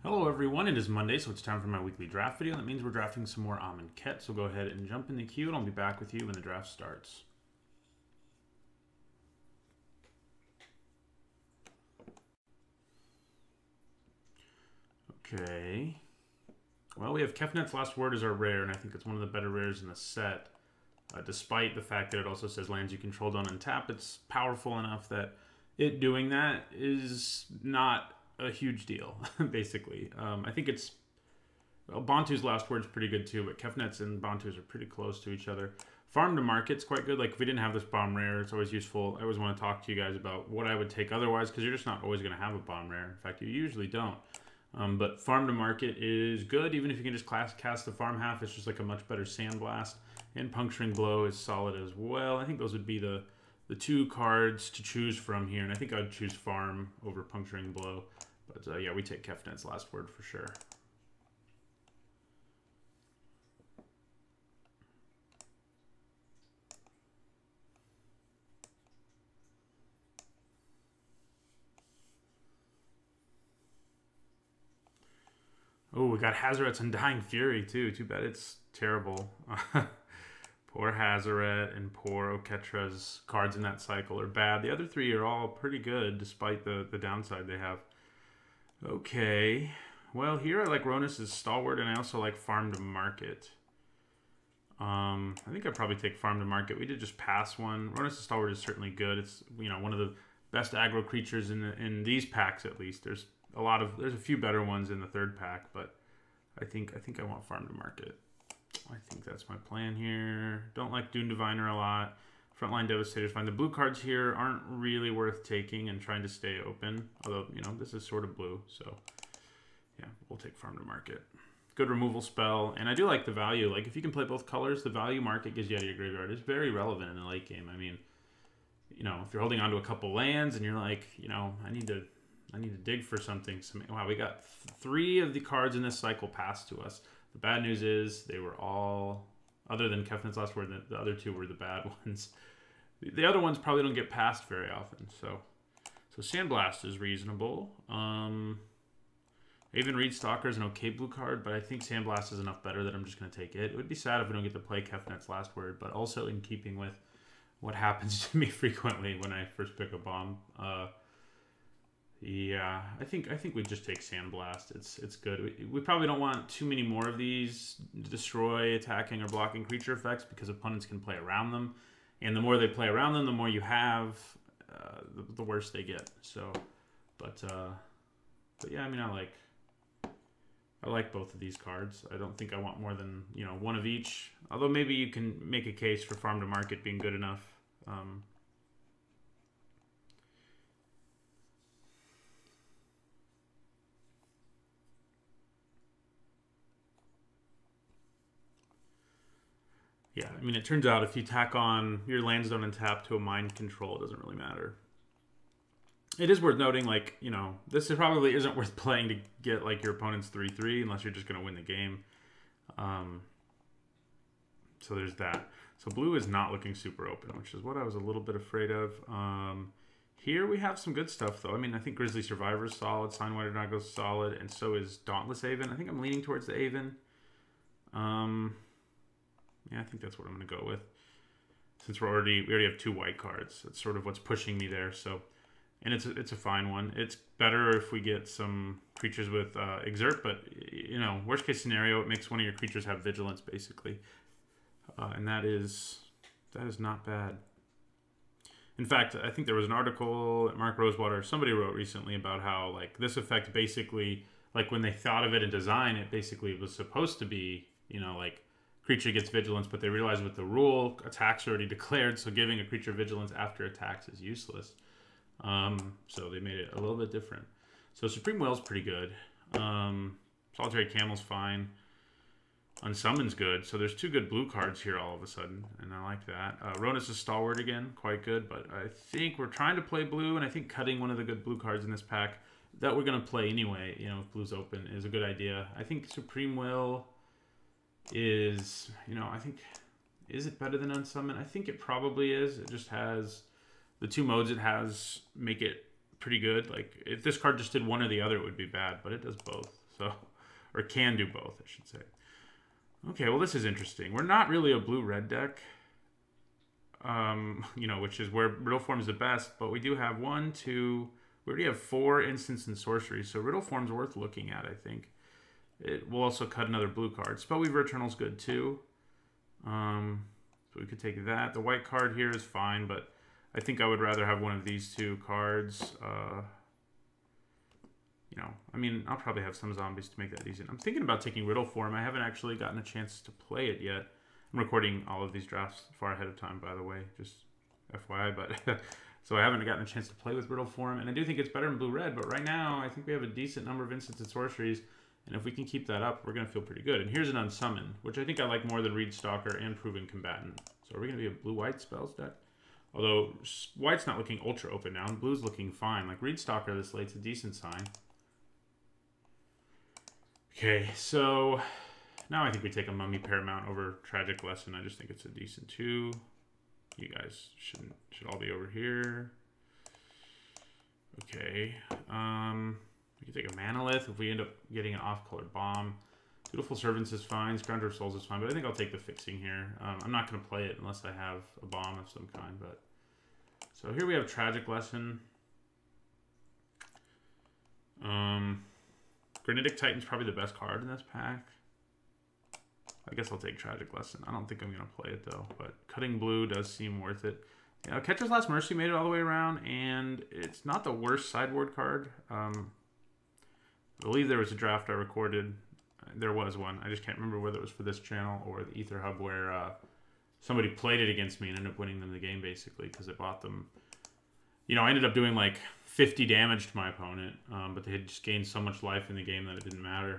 Hello everyone, it is Monday, so it's time for my weekly draft video. That means we're drafting some more Amonkhet, so go ahead and jump in the queue and I'll be back with you when the draft starts. Okay. Well, we have Kefnet's Last Word as our rare, and I think it's one of the better rares in the set. Despite the fact that it also says lands you control don't untap, it's powerful enough that it doing that is not a huge deal, basically. I think it's... Well, Bantu's Last Word's pretty good too, but Kefnet's and Bantu's are pretty close to each other. Farm to Market's quite good. Like, if we didn't have this bomb rare, it's always useful. I always want to talk to you guys about what I would take otherwise, because you're just not always going to have a bomb rare. In fact, you usually don't. But Farm to Market is good, even if you can just cast the farm half. It's just like a much better Sandblast. And Puncturing Blow is solid as well. I think those would be the two cards to choose from here, and I think I'd choose Farm over Puncturing Blow. But yeah, we take Kefnet's Last Word for sure. Oh, we got Hazoret's Undying Fury too. Too bad it's terrible. Poor Hazoret and poor Oketra's cards in that cycle are bad. The other three are all pretty good despite the downside they have. Okay. Well, here I like Ronus' Stalwart, and I also like Farm to Market. I think I'd probably take Farm to Market. We did just pass one. Ronus' Stalwart is certainly good. It's, you know, one of the best aggro creatures in these packs at least. There's a few better ones in the third pack, but I think I want Farm to Market. I think that's my plan here. Don't like Dune Diviner a lot. Frontline Devastator's fine. The blue cards here aren't really worth taking and trying to stay open. Although, you know, this is sort of blue, so yeah, we'll take Farm to Market. Good removal spell, and I do like the value. Like, if you can play both colors, the value market gives you out of your graveyard is very relevant in the late game. I mean, you know, if you're holding on to a couple lands and you're like, you know, I need to dig for something. Wow, we got 3 of the cards in this cycle passed to us. The bad news is they were all, other than Kefnet's Last Word, the other 2 were the bad ones. The other ones probably don't get passed very often. So Sandblast is reasonable. Even Reed Stalker is an okay blue card, but I think Sandblast is enough better that I'm just going to take it. It would be sad if we don't get to play Kefnet's Last Word, but also in keeping with what happens to me frequently when I first pick a bomb. Yeah, I think we just take Sandblast. It's good. We probably don't want too many more of these destroy, attacking, or blocking creature effects because opponents can play around them, and the more they play around them, the more you have, the worse they get. So, but yeah, I mean, I like both of these cards. I don't think I want more than, you know, one of each. Although maybe you can make a case for Farm to Market being good enough. Yeah, I mean, it turns out if you tack on your lands don't untap to a mind control, it doesn't really matter. It is worth noting, like, you know, this probably isn't worth playing to get, like, your opponent's 3-3 unless you're just going to win the game. So there's that. So blue is not looking super open, which is what I was a little bit afraid of. Here we have some good stuff, though. I mean, I think Grizzly Survivor's solid, Signwhiter Nago's solid, and so is Dauntless Aven. I think I'm leaning towards the Aven. Yeah, I think that's what I'm going to go with. Since we already have 2 white cards. That's sort of what's pushing me there. So, and it's a fine one. It's better if we get some creatures with Exert, but, you know, worst case scenario, it makes one of your creatures have Vigilance, basically. And that is not bad. In fact, I think there was an article that Mark Rosewater, somebody wrote recently about how, like, this effect basically, like, when they thought of it in design, it basically was supposed to be, you know, like, creature gets Vigilance, but they realized with the rule, attacks are already declared, so giving a creature Vigilance after attacks is useless. So they made it a little bit different. So Supreme Will's pretty good. Solitary Camel's fine. Unsummon's good. So there's 2 good blue cards here all of a sudden, and I like that. Ronus is Stalwart again, quite good, but I think we're trying to play blue, and I think cutting one of the good blue cards in this pack that we're going to play anyway, you know, if blue's open, is a good idea. I think Supreme Will is, I think, is it better than Unsummon? I think it probably is. It just has, the two modes it has make it pretty good. Like, if this card just did one or the other, it would be bad, but it does both. So, or can do both, I should say. Okay, well, this is interesting. We're not really a blue-red deck, which is where Riddle Form is the best, but we do have we already have 4 instants and sorceries, so Riddle Form's worth looking at, I think. It will also cut another blue card. Spellweaver Eternal's good, too. So we could take that. The white card here is fine, but I think I would rather have one of these 2 cards. I'll probably have some zombies to make that easy. I'm thinking about taking Riddle Form. I haven't actually gotten a chance to play it yet. I'm recording all of these drafts far ahead of time, by the way, just FYI, but so I haven't gotten a chance to play with Riddle Form, and I do think it's better in blue-red, but right now I think we have a decent number of instants and sorceries, and if we can keep that up, we're going to feel pretty good. And here's an Unsummon, which I think I like more than Reed Stalker and Proven Combatant. So are we going to be a blue-white spells deck? Although white's not looking ultra open now, and blue's looking fine. Like Reed Stalker this late's a decent sign. Okay, so now I think we take a Mummy Paramount over Tragic Lesson. I just think it's a decent 2. You guys should all be over here. Okay. We can take a Manolith if we end up getting an off-colored bomb. Dutiful Servants is fine. Scrounger of Souls is fine, but I think I'll take the fixing here. I'm not going to play it unless I have a bomb of some kind. But so here we have Tragic Lesson. Granitic Titan's probably the best card in this pack. I guess I'll take Tragic Lesson. I don't think I'm going to play it, though. But Cutting Blue does seem worth it. Yeah, Catcher's Last Mercy made it all the way around, and it's not the worst sideboard card. I believe there was a draft I recorded. There was one. I just can't remember whether it was for this channel or the Ether Hub where somebody played it against me and ended up winning them the game, basically, because I bought them. I ended up doing like 50 damage to my opponent, but they had just gained so much life in the game that it didn't matter.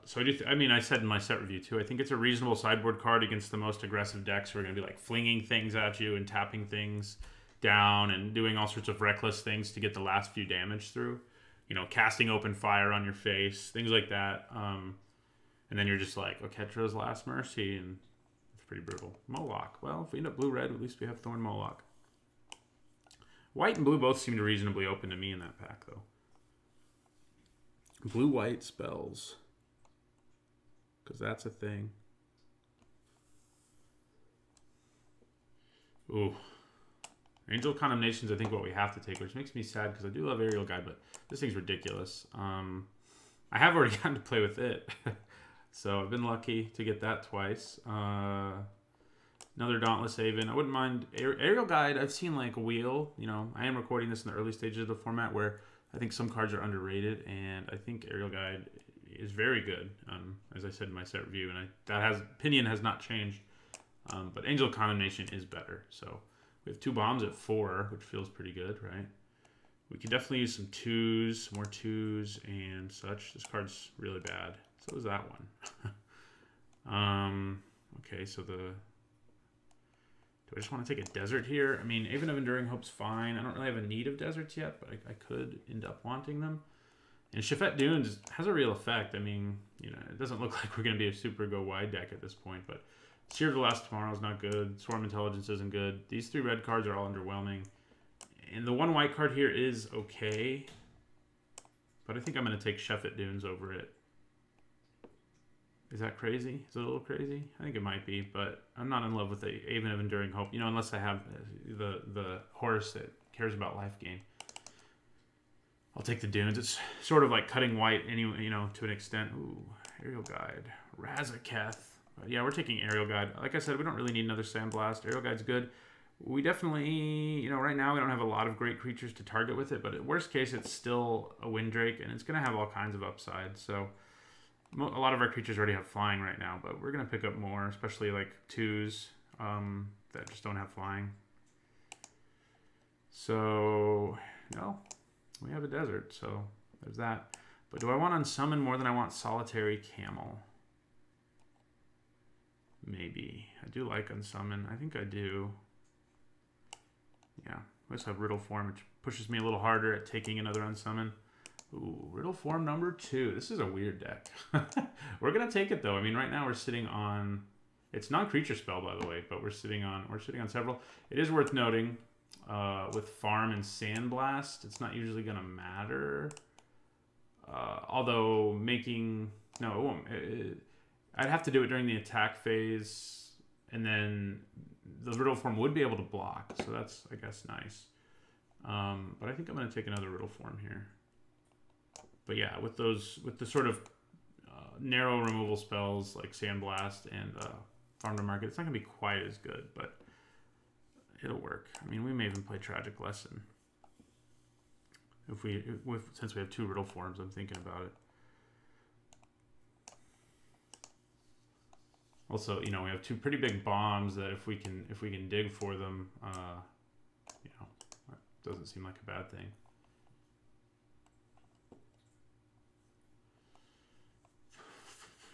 So I said in my set review too, I think it's a reasonable sideboard card against the most aggressive decks who are going to be like flinging things at you and tapping things down and doing all sorts of reckless things to get the last few damage through. Casting Open Fire on your face, things like that. And then you're just like, Oketra's Last Mercy, and it's pretty brutal. Moloch. Well, if we end up blue-red, at least we have Thorn Moloch. White and blue both seemed reasonably open to me in that pack, though. Blue-white spells. Because that's a thing. Ooh. Angel Condemnation's, I think, what we have to take, which makes me sad because I do love Aerial Guide, but this thing's ridiculous. I have already gotten to play with it. So I've been lucky to get that twice. Another Dauntless Haven. I wouldn't mind Aerial Guide. I've seen like Wheel. I am recording this in the early stages of the format where I think some cards are underrated, and I think Aerial Guide is very good. As I said in my set review, and opinion has not changed. But Angel Condemnation is better. So we have 2 bombs at 4, which feels pretty good, right? We could definitely use some 2s, more 2s, and such. This card's really bad. So is that one. Okay, so do I just want to take a desert here? Haven of Enduring Hope's fine. I don't really have a need of deserts yet, but I could end up wanting them. And Shafet Dunes has a real effect. It doesn't look like we're going to be a super go-wide deck at this point, but Seer of the Last Tomorrow is not good. Swarm Intelligence isn't good. These 3 red cards are all underwhelming. And the 1 white card here is okay, but I think I'm going to take Shafet Dunes over it. Is that crazy? Is it a little crazy? I think it might be, but I'm not in love with the Haven of Enduring Hope, unless I have the horse that cares about life gain. I'll take the Dunes. It's sort of like cutting white, anyway, to an extent. Ooh, Aerial Guide. Razaketh. Yeah, we're taking Aerial Guide. Like I said, we don't really need another Sandblast. Aerial Guide's good. We definitely, right now we don't have a lot of great creatures to target with it, but at worst case, it's still a Windrake, and it's going to have all kinds of upside, so a lot of our creatures already have flying right now, but we're going to pick up more, especially like 2s that just don't have flying. So, we have a desert, so there's that. But do I want Unsummon more than I want Solitary Camel? Maybe. I do like Unsummon. I think I do. Yeah. We also have Riddle Form, which pushes me a little harder at taking another Unsummon. Ooh, Riddle form number 2. This is a weird deck. We're gonna take it though. I mean, right now we're sitting on. It's non-creature spell, by the way, but we're sitting on several. It is worth noting, with Farm and Sandblast, it's not usually gonna matter. Although making no, it won't. I'd have to do it during the attack phase, and then the Riddle form would be able to block. So that's, I guess, nice. But I think I'm gonna take another Riddle form here. But yeah, with the sort of narrow removal spells like Sandblast and Farm to Market, it's not gonna be quite as good, but it'll work. I mean, we may even play Tragic Lesson since we have 2 Riddle forms. I'm thinking about it. Also, you know, we have 2 pretty big bombs that if we can dig for them, you know, that doesn't seem like a bad thing.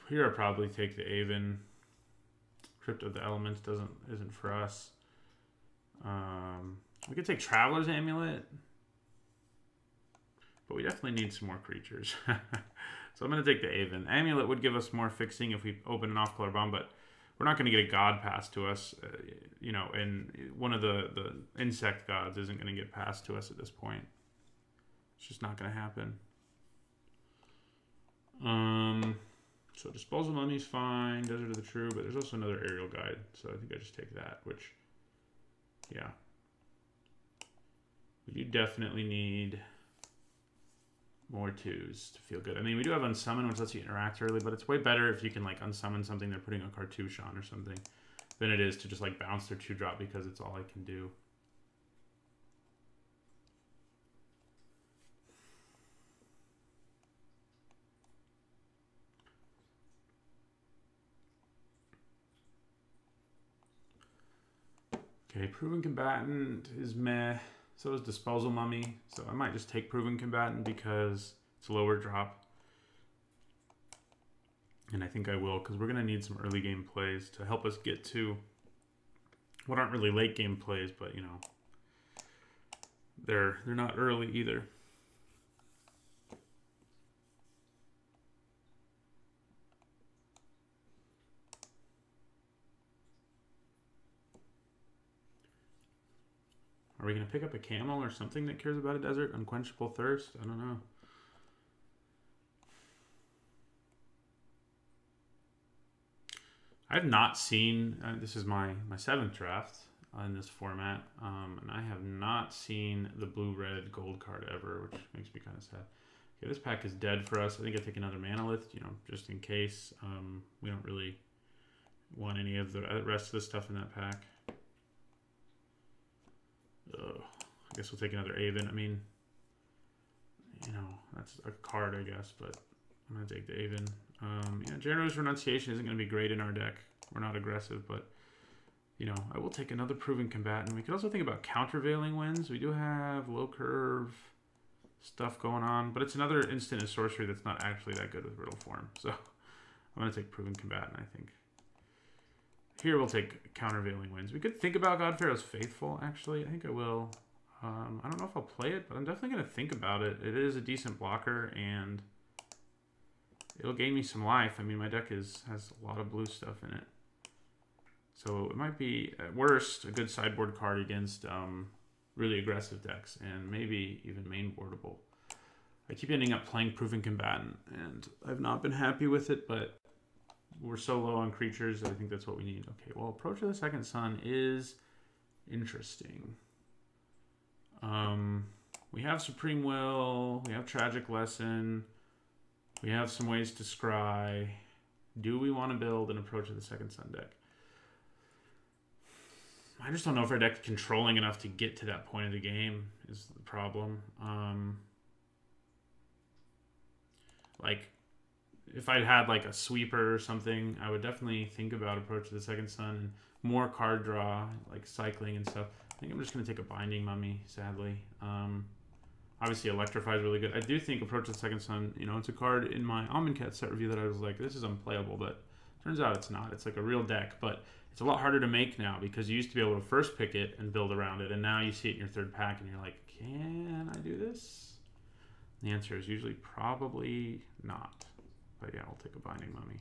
Here I'll probably take the Aven. Crypt of the Elements isn't for us. We could take Traveler's Amulet, but we definitely need some more creatures. So I'm going to take the Aven. Amulet would give us more fixing if we open an off-color bomb, but we're not going to get a god passed to us. You know, and one of the insect gods isn't going to get passed to us at this point. It's just not going to happen. So Disposal Mummy's fine. Desert of the True, but there's also another Aerial Guide, so I think I just take that, which, yeah. We do definitely need more 2s to feel good. I mean, we do have Unsummon, which lets you interact early, but it's way better if you can, like, unsummon something they're putting a cartouche on or something than it is to just, like, bounce their 2-drop because it's all I can do. Okay, Proven Combatant is meh. So is Disposal Mummy. So I might just take Proven Combatant because it's lower drop. And I think I will, because we're going to need some early game plays to help us get to what aren't really late game plays, but, you know, they're not early either. Are we going to pick up a camel or something that cares about a desert? Unquenchable Thirst? I don't know. I've not seen, this is my 7th draft in this format, and I have not seen the blue-red gold card ever, which makes me kind of sad. Okay, this pack is dead for us. I think I take another Manalith, you know, just in case. We don't really want any of the rest of the stuff in that pack. I guess we'll take another Aven. I mean, you know, that's a card, I guess, but I'm going to take the Aven. Yeah, Generous Renunciation isn't going to be great in our deck. We're not aggressive, but, you know, I will take another Proven Combatant. We could also think about Countervailing Winds. We do have low curve stuff going on, but it's another instant and sorcery that's not actually that good with Riddle form. So I'm going to take Proven Combatant, I think. Here we'll take Countervailing Winds. We could think about God Pharaoh's Faithful, actually. I think I will. I don't know if I'll play it, but I'm definitely going to think about it. It is a decent blocker, and it'll gain me some life. I mean, my deck has a lot of blue stuff in it. So it might be, at worst, a good sideboard card against really aggressive decks, and maybe even mainboardable. I keep ending up playing Proven Combatant, and I've not been happy with it, but we're so low on creatures that I think that's what we need. Okay, well, Approach of the Second Sun is interesting. We have Supreme Will, we have Tragic Lesson, we have some ways to scry. Do we want to build an Approach of the Second Sun deck? I just don't know if our deck's controlling enough to get to that point of the game is the problem. Like, if I'd had like a sweeper or something, I would definitely think about Approach to the Second Sun and more card draw, like cycling and stuff. I think I'm just going to take a Binding Mummy, sadly. Obviously, Electrify is really good. I do think Approach to the Second Sun, you know, it's a card in my Almond Cat set review that I was like, this is unplayable, but turns out it's not. It's like a real deck, but it's a lot harder to make now because you used to be able to first pick it and build around it, and now you see it in your third pack and you're like, can I do this? The answer is usually probably not. But yeah, we'll take a Binding Mummy.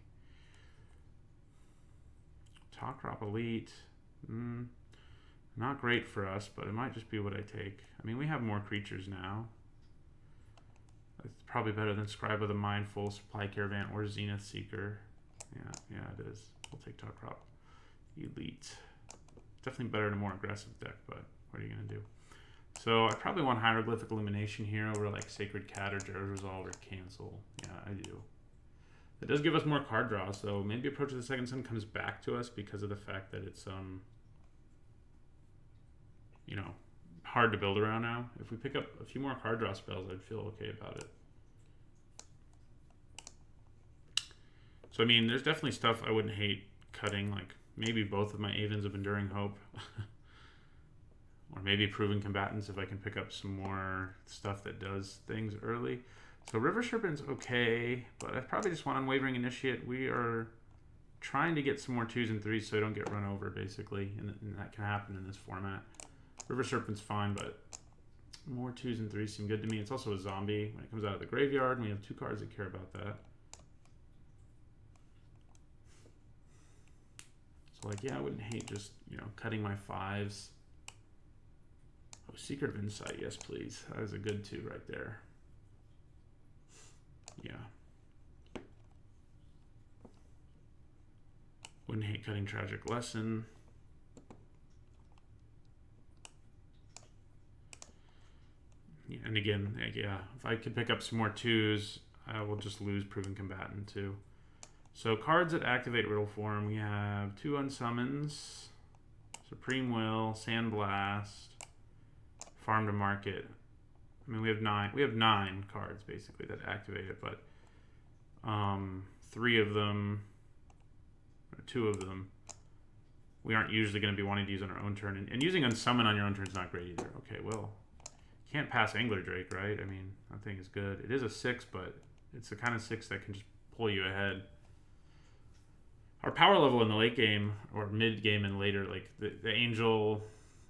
Talkrop Elite. Not great for us, but it might just be what I take. I mean, we have more creatures now. It's probably better than Scribe of the Mindful, Supply Caravan, or Zenith Seeker. Yeah, it is. We'll take Talkrop Elite. Definitely better in a more aggressive deck, but what are you going to do? So I probably want Hieroglyphic Illumination here over like Sacred Cat or Jared's Resolve or Cancel. Yeah, I do. It does give us more card draw, so maybe Approach of the Second Sun comes back to us because of the fact that it's you know, hard to build around now. If we pick up a few more card draw spells, I'd feel okay about it. So I mean, there's definitely stuff I wouldn't hate cutting, like maybe both of my Avens of Enduring Hope. Or maybe Proven Combatants if I can pick up some more stuff that does things early. So River Serpent's okay, but I probably just want Unwavering Initiate. We are trying to get some more 2s and 3s so I don't get run over, basically. And that can happen in this format. River Serpent's fine, but more 2s and 3s seem good to me. It's also a zombie when it comes out of the graveyard, and we have 2 cards that care about that. So like, yeah, I wouldn't hate just, you know, cutting my 5s. Oh, Secret of Insight, yes please. That is a good 2 right there. Yeah. Wouldn't hate cutting Tragic Lesson. Yeah, and again, yeah, if I could pick up some more 2s, I will just lose Proven Combatant too. So cards that activate Riddle Form, we have 2 Unsummons, Supreme Will, Sandblast, Farm to Market. I mean, we have 9 cards basically that activate it, but 3 of them, or 2 of them, we aren't usually going to be wanting to use on our own turn. And using Unsummon on your own turn is not great either. Okay, well, can't pass Angler Drake, right? I mean, that thing is good. It is a 6, but it's the kind of 6 that can just pull you ahead. Our power level in the late game, or mid game and later, like the Angel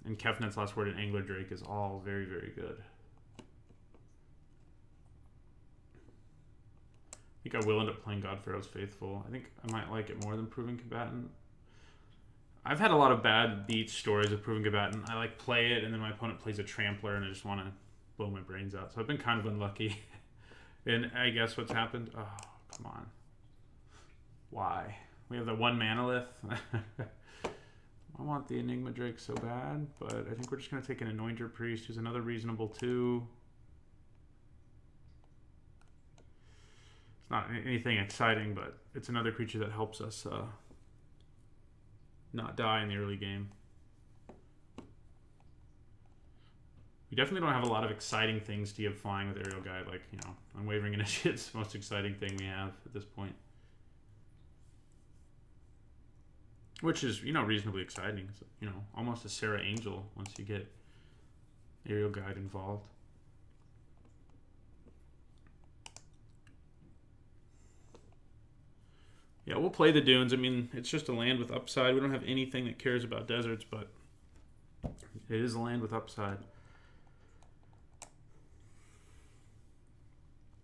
and Kefnet's Last Word and Angler Drake is all very, very good. I think I will end up playing Godpharaoh's Faithful. I think I might like it more than Proven Combatant. I've had a lot of bad beat stories with Proven Combatant. I like play it, and then my opponent plays a Trampler, and I just want to blow my brains out. So I've been kind of unlucky. And I guess what's happened? Oh, come on. Why? We have the 1 Manalith. I want the Enigma Drake so bad, but I think we're just going to take an Anointer Priest, who's another reasonable 2. It's not anything exciting, but it's another creature that helps us not die in the early game. We definitely don't have a lot of exciting things to give flying with Aerial Guide, like, you know, Unwavering Initiate's the most exciting thing we have at this point. Which is, you know, reasonably exciting. So, you know, almost a Sarah Angel once you get Aerial Guide involved. Yeah, we'll play the Dunes. I mean, it's just a land with upside. We don't have anything that cares about deserts, but it is a land with upside.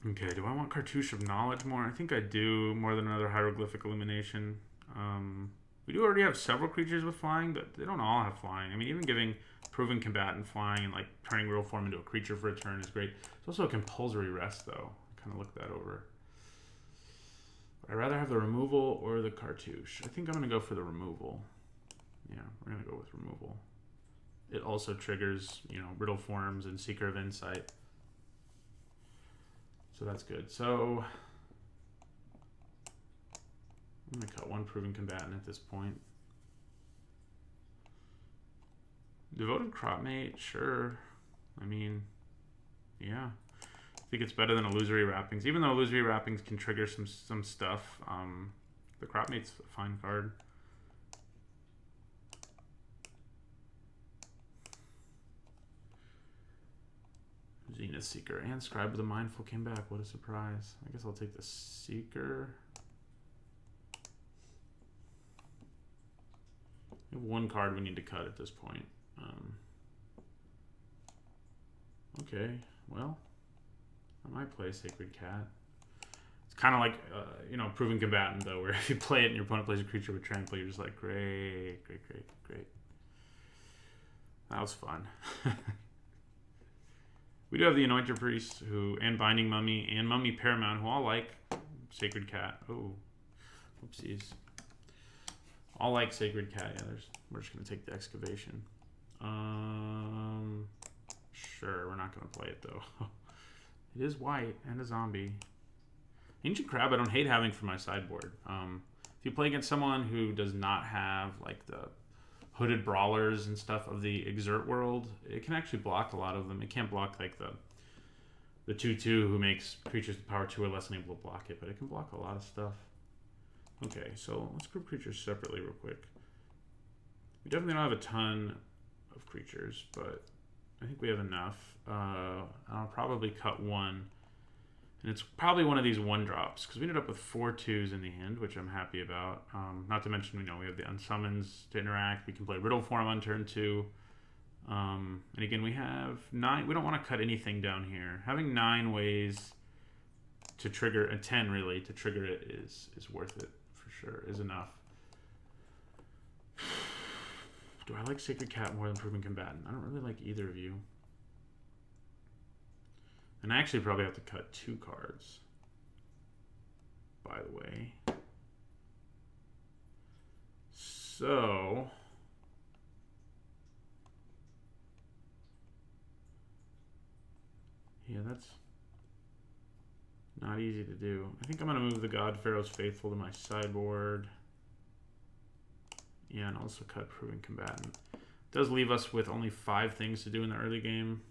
Okay, do I want Cartouche of Knowledge more? I think I do, more than another Hieroglyphic Illumination. We do already have several creatures with flying, but they don't all have flying. I mean, even giving Proven Combatant flying and like turning Real Form into a creature for a turn is great. It's also a compulsory rest, though. I kind of looked that over. I'd rather have the removal or the Cartouche. I think I'm going to go for the removal. Yeah, we're going to go with removal. It also triggers, you know, Riddle Forms and Seeker of Insight. So that's good. So I'm going to cut 1 Proven Combatant at this point. Devoted Cropmate, sure. I mean, yeah. I think it's better than Illusory Wrappings. Even though Illusory Wrappings can trigger some stuff, the Cropmate's a fine card. Zenith Seeker and Scribe of the Mindful came back. What a surprise. I guess I'll take the Seeker. We have 1 card we need to cut at this point. Okay, well, I might play Sacred Cat. It's kind of like, you know, Proven Combatant, though, where if you play it and your opponent plays a creature with trample, you're just like, great, great, great, great. That was fun. We do have the Anointer Priest, and Binding Mummy, and Mummy Paramount, who all like Sacred Cat. Oh, whoopsies. All like Sacred Cat. Yeah, we're just going to take the Excavation. Sure, we're not going to play it, though. It is white and a zombie. Ancient Crab I don't hate having for my sideboard. If you play against someone who does not have, like, the hooded brawlers and stuff of the Exert world, it can actually block a lot of them. It can't block like the 2/2 who makes creatures with power 2 or less unable to block it, but it can block a lot of stuff. Okay, so let's group creatures separately real quick. We definitely don't have a ton of creatures, but I think we have enough. I'll probably cut one. And it's probably one of these 1-drops, because we ended up with 4 2s in the end, which I'm happy about. Not to mention, we have the Unsummons to interact. We can play Riddle Form on turn 2. And again, we have 9. We don't want to cut anything down here. Having 9 ways to trigger, 10 really, to trigger it is worth it, for sure, is enough. Do I like Sacred Cat more than Proven Combatant? I don't really like either of you. And I actually probably have to cut 2 cards, by the way. So, yeah, that's not easy to do. I think I'm going to move the God Pharaoh's Faithful to my sideboard. Yeah, and also cut Proven Combatant. It does leave us with only 5 things to do in the early game.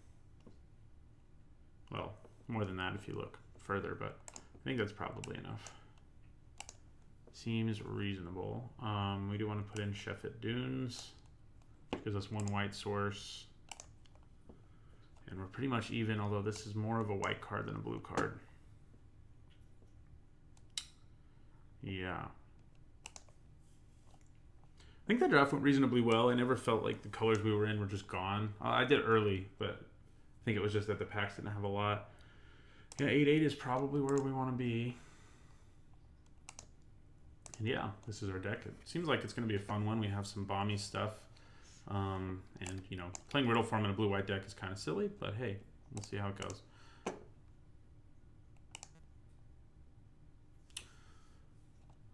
Well, more than that if you look further, but I think that's probably enough. Seems reasonable. We do want to put in Sheffet Dunes, which gives us 1 white source. And we're pretty much even, although this is more of a white card than a blue card. Yeah. I think that draft went reasonably well. I never felt like the colors we were in were just gone. I did early, but I think it was just that the packs didn't have a lot. Yeah, 8/8 is probably where we want to be. And yeah, this is our deck. It seems like it's going to be a fun one. We have some bomby stuff. And, playing Riddle Form in a blue-white deck is kind of silly, but hey, we'll see how it goes.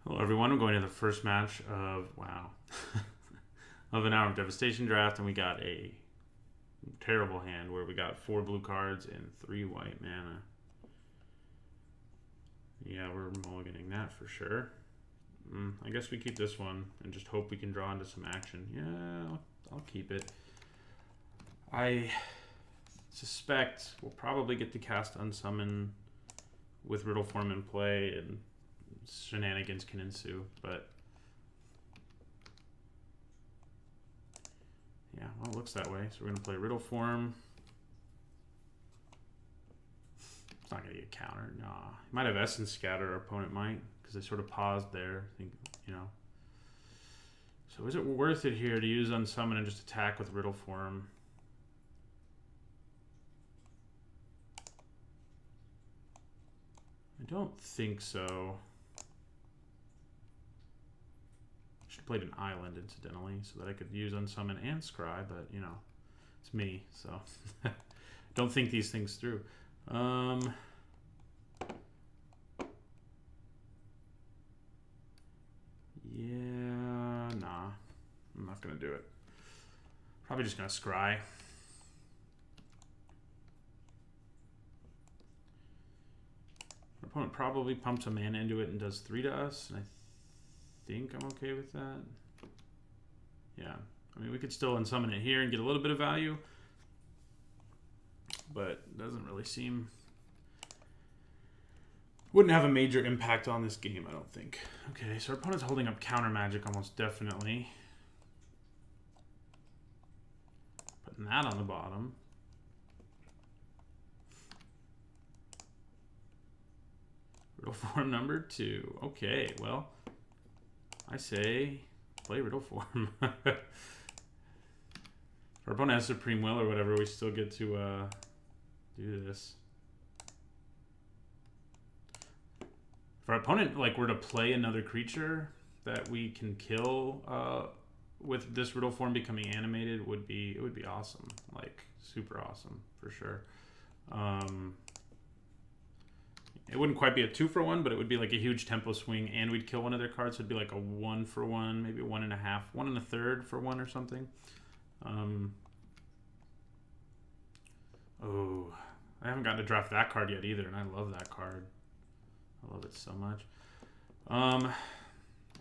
Hello, everyone. I'm going to the first match of, of an hour of Devastation draft, and we got a terrible hand where we got 4 blue cards and 3 white mana. Yeah, we're mulliganing that for sure. I guess we keep this one and just hope we can draw into some action. Yeah, I'll keep it. I suspect we'll probably get to cast Unsummon with Riddle Form in play, and shenanigans can ensue, but yeah, well, it looks that way. So we're going to play Riddle Form. It's not going to get countered. Nah. He might have Essence Scatter, our opponent might, because they sort of paused there. I think, So is it worth it here to use Unsummon and just attack with Riddle Form? I don't think so. I should have played an Island, incidentally, so that I could use Unsummon and Scry, but, it's me, so don't think these things through. Yeah, nah. I'm not going to do it. Probably just going to Scry. Our opponent probably pumps a mana into it and does 3 to us, and I think I'm okay with that. Yeah. I mean, we could still unsummon it here and get a little bit of value, but it doesn't really seem... Wouldn't have a major impact on this game, I don't think. Okay, so our opponent's holding up counter magic almost definitely. Putting that on the bottom. Riddle Form number 2. Okay, well, I say play Riddle Form. Our opponent has Supreme Will or whatever, we still get to do this. If our opponent like were to play another creature that we can kill with this riddle form becoming animated, it would be awesome. Like super awesome for sure. It wouldn't quite be a 2-for-1, but it would be like a huge tempo swing, and we'd kill one of their cards. So it'd be like a 1-for-1, maybe 1.5, 1 1/3 for 1 or something. Oh, I haven't gotten to draft that card yet either, and I love that card. I love it so much. I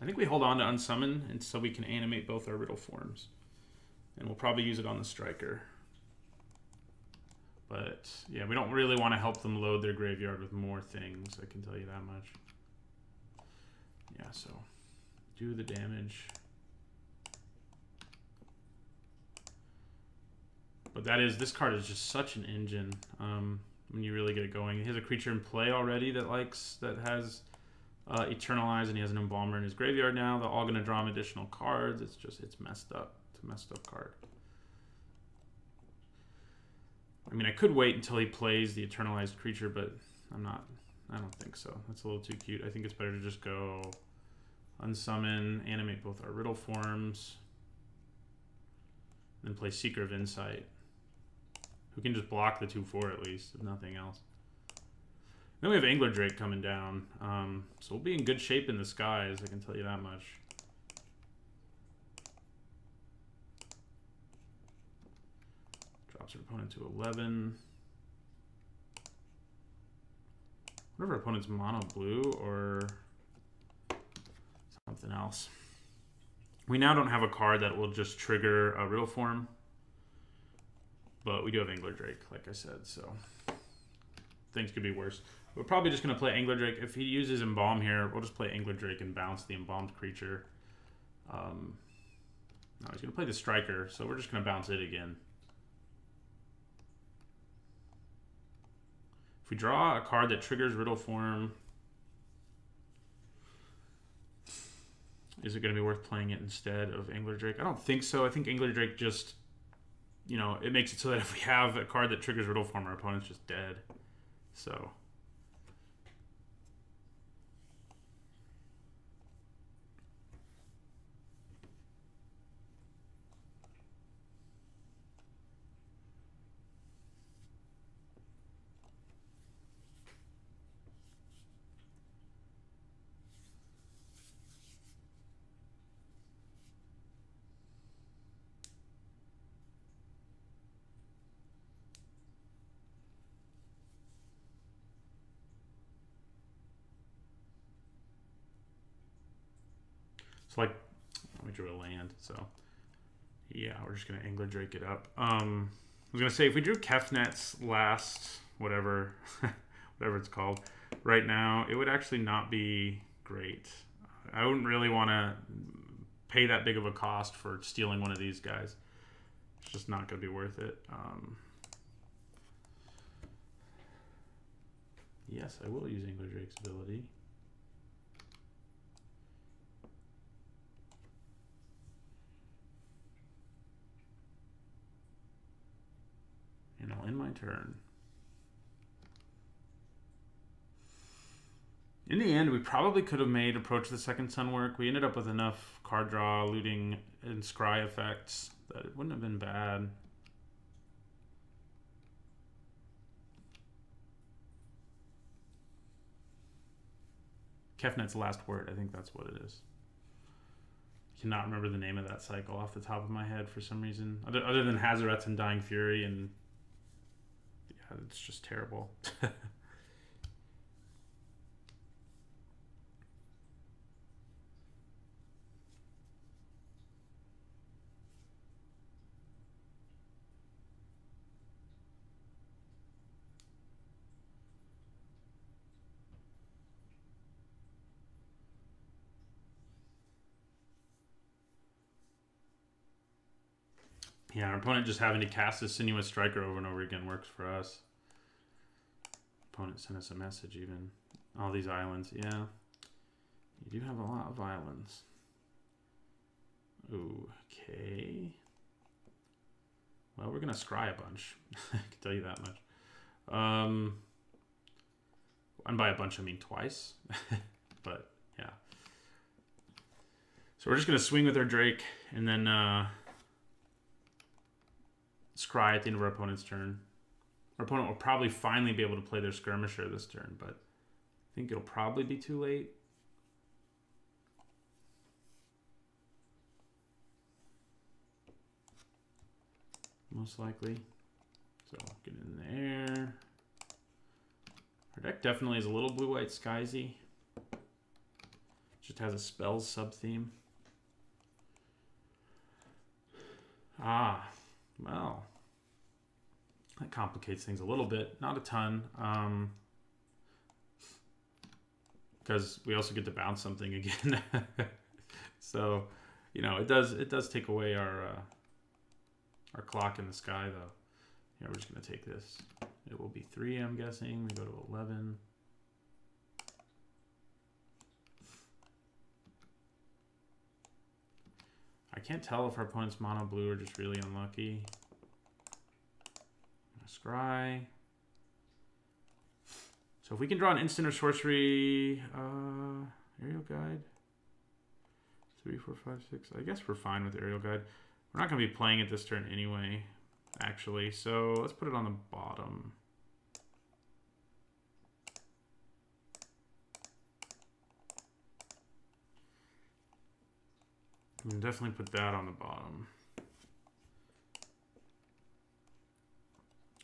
think we hold on to Unsummon, and so we can animate both our riddle forms. And we'll probably use it on the striker. But, yeah, we don't really want to help them load their graveyard with more things, I can tell you that much. Yeah, so do the damage. But this card is just such an engine when you really get it going. He has a creature in play already that has Eternalize, and he has an Embalmer in his graveyard now. They're all going to draw him additional cards. It's messed up. It's a messed up card. I mean, I could wait until he plays the Eternalized creature, but I don't think so. That's a little too cute. I think it's better to just go Unsummon, animate both our riddle forms, then play Seeker of Insight, who can just block the 2/4 at least, if nothing else. Then we have Angler Drake coming down, so we'll be in good shape in the skies, I can tell you that much. Drops our opponent to 11. Whatever opponent's mono blue or something else. We now don't have a card that will just trigger a riddle form, but we do have Angler Drake, like I said, so things could be worse. We're probably just going to play Angler Drake. If he uses Embalm here, we'll just play Angler Drake and bounce the Embalmed creature. No, he's going to play the Striker, so we're just going to bounce it again. If we draw a card that triggers riddle form, is it going to be worth playing it instead of Angler Drake? I don't think so. I think Angler Drake just, you know, it makes it so that if we have a card that triggers riddle form, our opponent's just dead. So like, we drew a land, so yeah, we're just gonna Angler Drake it up. I was gonna say, if we drew Kefnet's last whatever whatever it's called right now, it would actually not be great. I wouldn't really want to pay that big of a cost for stealing one of these guys. It's just not gonna be worth it. Yes, I will use Angler Drake's ability. And I'll end my turn. In the end, we probably could have made Approach the Second Sun work. We ended up with enough card draw, looting, and scry effects that it wouldn't have been bad. Kefnet's Last Word, I think that's what it is. Cannot remember the name of that cycle off the top of my head for some reason. Other than Hazaret's and Dying Fury, and yeah, it's just terrible. Yeah, our opponent just having to cast a Sinuous Striker over and over again works for us. Opponent sent us a message even. All these islands, yeah. You do have a lot of islands. Okay. Well, we're going to scry a bunch. I can tell you that much. And by a bunch, I mean twice. but yeah. So we're just going to swing with our Drake and then scry at the end of our opponent's turn. Our opponent will probably finally be able to play their skirmisher this turn, but I think it'll probably be too late. Most likely. So get in there. Our deck definitely is a little blue-white Skyzy. Just has a spells sub-theme. Ah, well. That complicates things a little bit. Not a ton. Because we also get to bounce something again. So, you know, it does take away our clock in the sky, though. Yeah, we're just going to take this. It will be 3, I'm guessing. We go to 11. I can't tell if our opponent's mono blue or just really unlucky. Scry. So if we can draw an instant or sorcery, aerial guide. 3, 4, 5, 6. I guess we're fine with aerial guide. We're not going to be playing it this turn anyway, actually. So let's put it on the bottom. We can definitely put that on the bottom.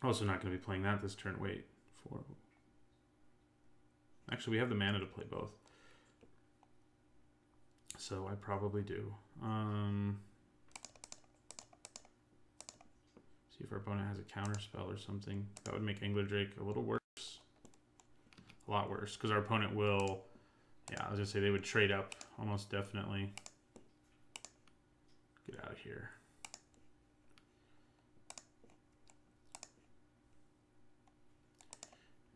Also not going to be playing that this turn. Wait, 4. Actually, we have the mana to play both. So I probably do. See if our opponent has a counter spell or something. That would make Angler Drake a little worse. A lot worse, because our opponent will... Yeah, I was going to say they would trade up, almost definitely. Get out of here.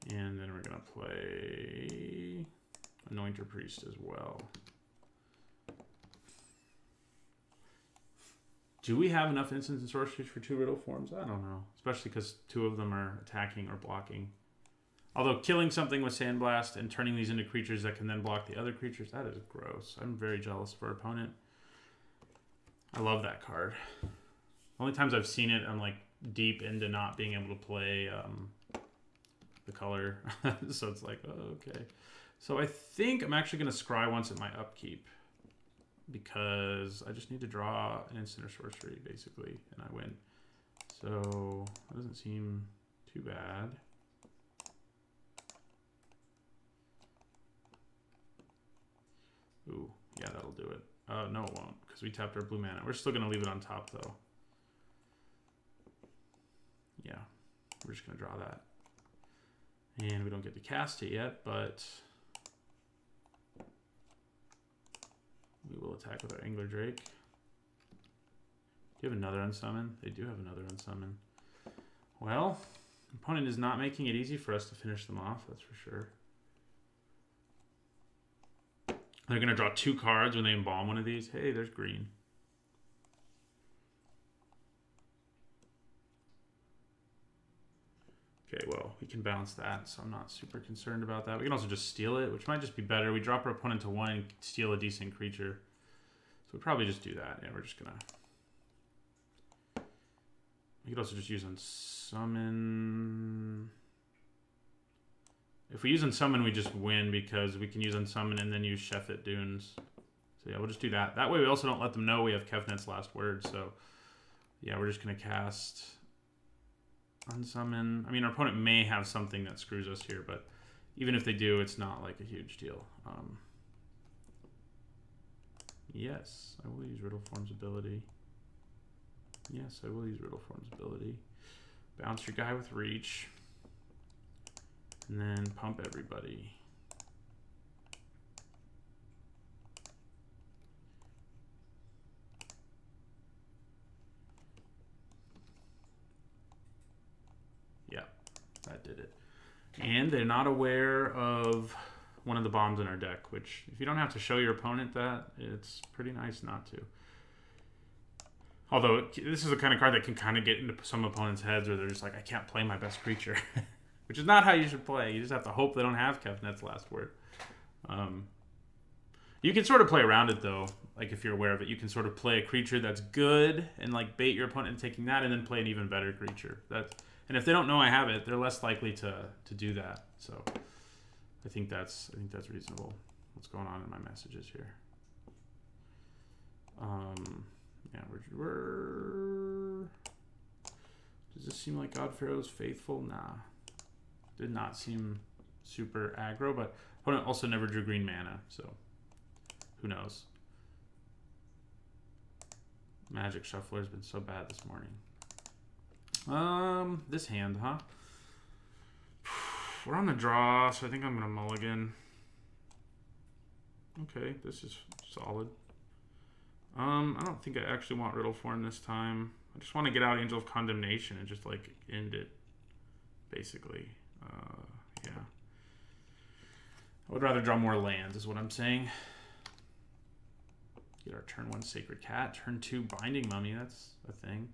And then we're going to play Anointer Priest as well. Do we have enough instants and sorceries for 2 riddle forms? I don't know. Especially because 2 of them are attacking or blocking. Although killing something with Sandblast and turning these into creatures that can then block the other creatures, that is gross. I'm very jealous of our opponent. I love that card. Only times I've seen it, I'm like deep into not being able to play the color. So it's like, oh, okay. So I think I'm actually going to scry once at my upkeep. Because I just need to draw an instant or sorcery, basically, and I win. So that doesn't seem too bad. Ooh, yeah, that'll do it. No, it won't, because we tapped our blue mana. We're still going to leave it on top, though. Yeah, we're just going to draw that. And we don't get to cast it yet, but... we will attack with our Angler Drake. Do you have another unsummon? They do have another unsummon. Well, opponent is not making it easy for us to finish them off, that's for sure. They're going to draw 2 cards when they embalm one of these. Hey, there's green. Okay, well, we can bounce that, so I'm not super concerned about that. We can also just steal it, which might just be better. We drop our opponent to 1 and steal a decent creature. So we'll probably just do that. Yeah, we're just gonna... We could also just use Unsummon. If we use Unsummon, we just win because we can use Unsummon and then use Sheffet Dunes. So yeah, we'll just do that. That way we also don't let them know we have Kefnet's last word, so... Yeah, we're just gonna cast... Unsummon. I mean, our opponent may have something that screws us here, but even if they do, it's not like a huge deal. Yes, I will use Riddle Form's ability. Yes, I will use Riddle Form's ability. Bounce your guy with Reach. And then pump everybody. That did it. And they're not aware of one of the bombs in our deck, which if you don't have to show your opponent that, it's pretty nice not to. Although this is the kind of card that can kind of get into some opponents' heads where they're just like, I can't play my best creature. Which is not how you should play. You just have to hope they don't have Kefnet's last word. You can sort of play around it, though. Like, if you're aware of it, you can sort of play a creature that's good and, like, bait your opponent taking that and then play an even better creature. And if they don't know I have it, they're less likely to do that. So I think that's reasonable. What's going on in my messages here? Yeah, we're does this seem like God Pharaoh's faithful? Nah. Did not seem super aggro, but opponent also never drew green mana, so who knows? Magic Shuffler's been so bad this morning. This hand, huh? We're on the draw, so I think I'm gonna mulligan. Okay, this is solid. I don't think I actually want Riddle Form this time. I just want to get out Angel of Condemnation and just like end it, basically. Yeah. I would rather draw more lands, is what I'm saying. Get our turn 1 Sacred Cat, turn 2 Binding Mummy. That's a thing.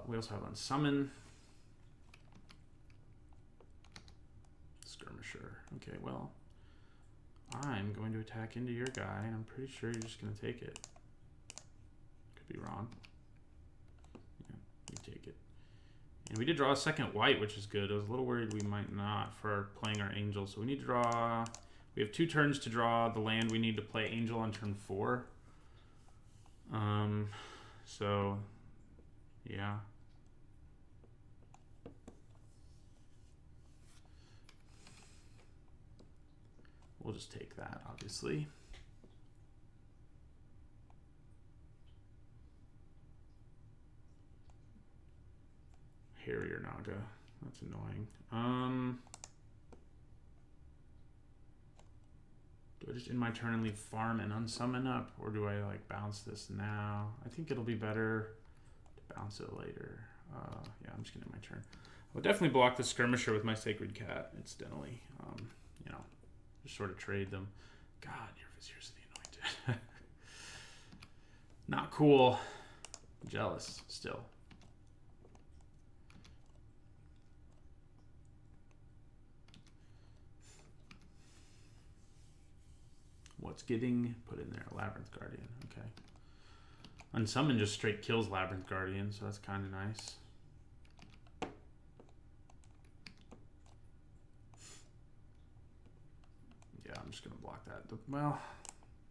We also have Unsummon. Skirmisher. Okay, well, I'm going to attack into your guy, and I'm pretty sure you're just going to take it. Could be wrong. Yeah, you take it. And we did draw a second white, which is good. I was a little worried we might not for playing our Angel. So we need to draw... We have 2 turns to draw the land we need to play Angel on turn 4. So, yeah. We'll just take that, obviously. Harrier Naga. That's annoying. Do I just end my turn and leave farm and unsummon up? Or do I like bounce this now? I think it'll be better to bounce it later. Yeah, I'm just gonna end my turn. I'll definitely block the Skirmisher with my Sacred Cat, incidentally. You know, just sort of trade them. God, your Vizier's the Anointed. Not cool. I'm jealous still. What's getting put in there? Labyrinth Guardian. Okay. Unsummon just straight kills Labyrinth Guardian, so that's kind of nice. Yeah, I'm just going to block that. Well,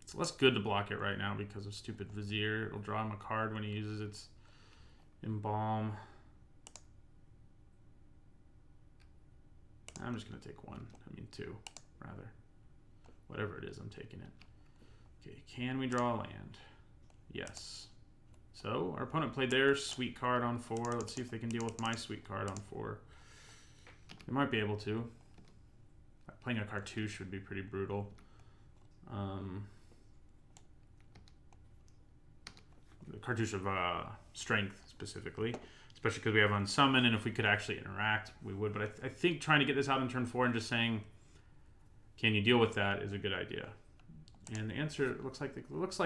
it's less good to block it right now because of stupid Vizier. It'll draw him a card when he uses its Embalm. I'm just going to take 1. I mean 2, rather. Whatever it is, I'm taking it. Okay, can we draw a land? Yes. So, our opponent played their sweet card on 4. Let's see if they can deal with my sweet card on 4. They might be able to. Playing a Cartouche would be pretty brutal. The Cartouche of Strength, specifically. Especially because we have Unsummon, and if we could actually interact, we would. But I think trying to get this out on turn 4 and just saying, can you deal with that, is a good idea. And the answer looks like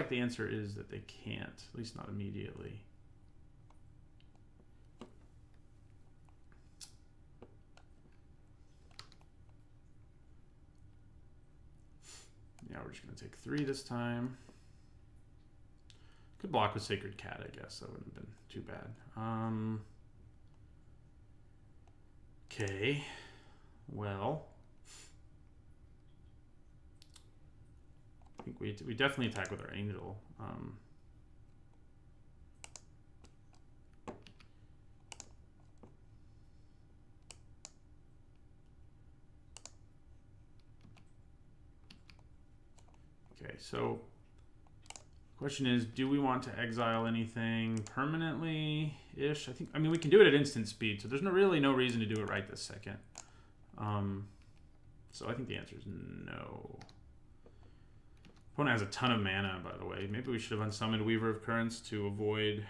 the answer is that they can't, at least not immediately. Yeah, we're just going to take 3 this time. Could block with Sacred Cat, I guess. That wouldn't have been too bad. Okay. Well, I think we definitely attack with our Angel. Okay, so question is, do we want to exile anything permanently-ish? I mean, we can do it at instant speed, so there's really no reason to do it right this second. So I think the answer is no. Opponent has a ton of mana, by the way. Maybe we should have unsummoned Weaver of Currents to avoid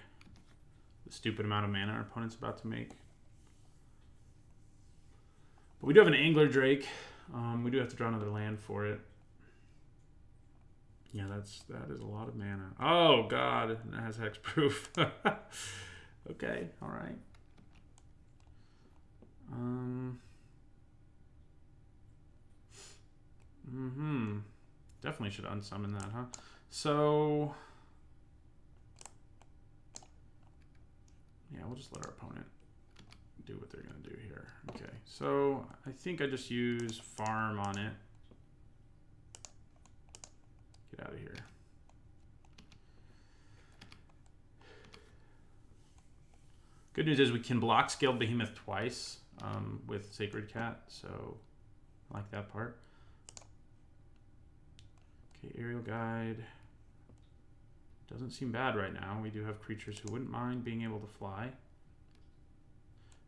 the stupid amount of mana our opponent's about to make. But we do have an Angler Drake. We do have to draw another land for it. Yeah, that is a lot of mana. Oh God, it has hexproof. Okay, all right. Mm-hmm. Definitely should unsummon that, huh? So... yeah, we'll just let our opponent do what they're going to do here. Okay, so I think I just use farm on it. Get out of here. Good news is we can block Scaled Behemoth twice with Sacred Cat, so I like that part. Okay, Aerial Guide. Doesn't seem bad right now. We do have creatures who wouldn't mind being able to fly.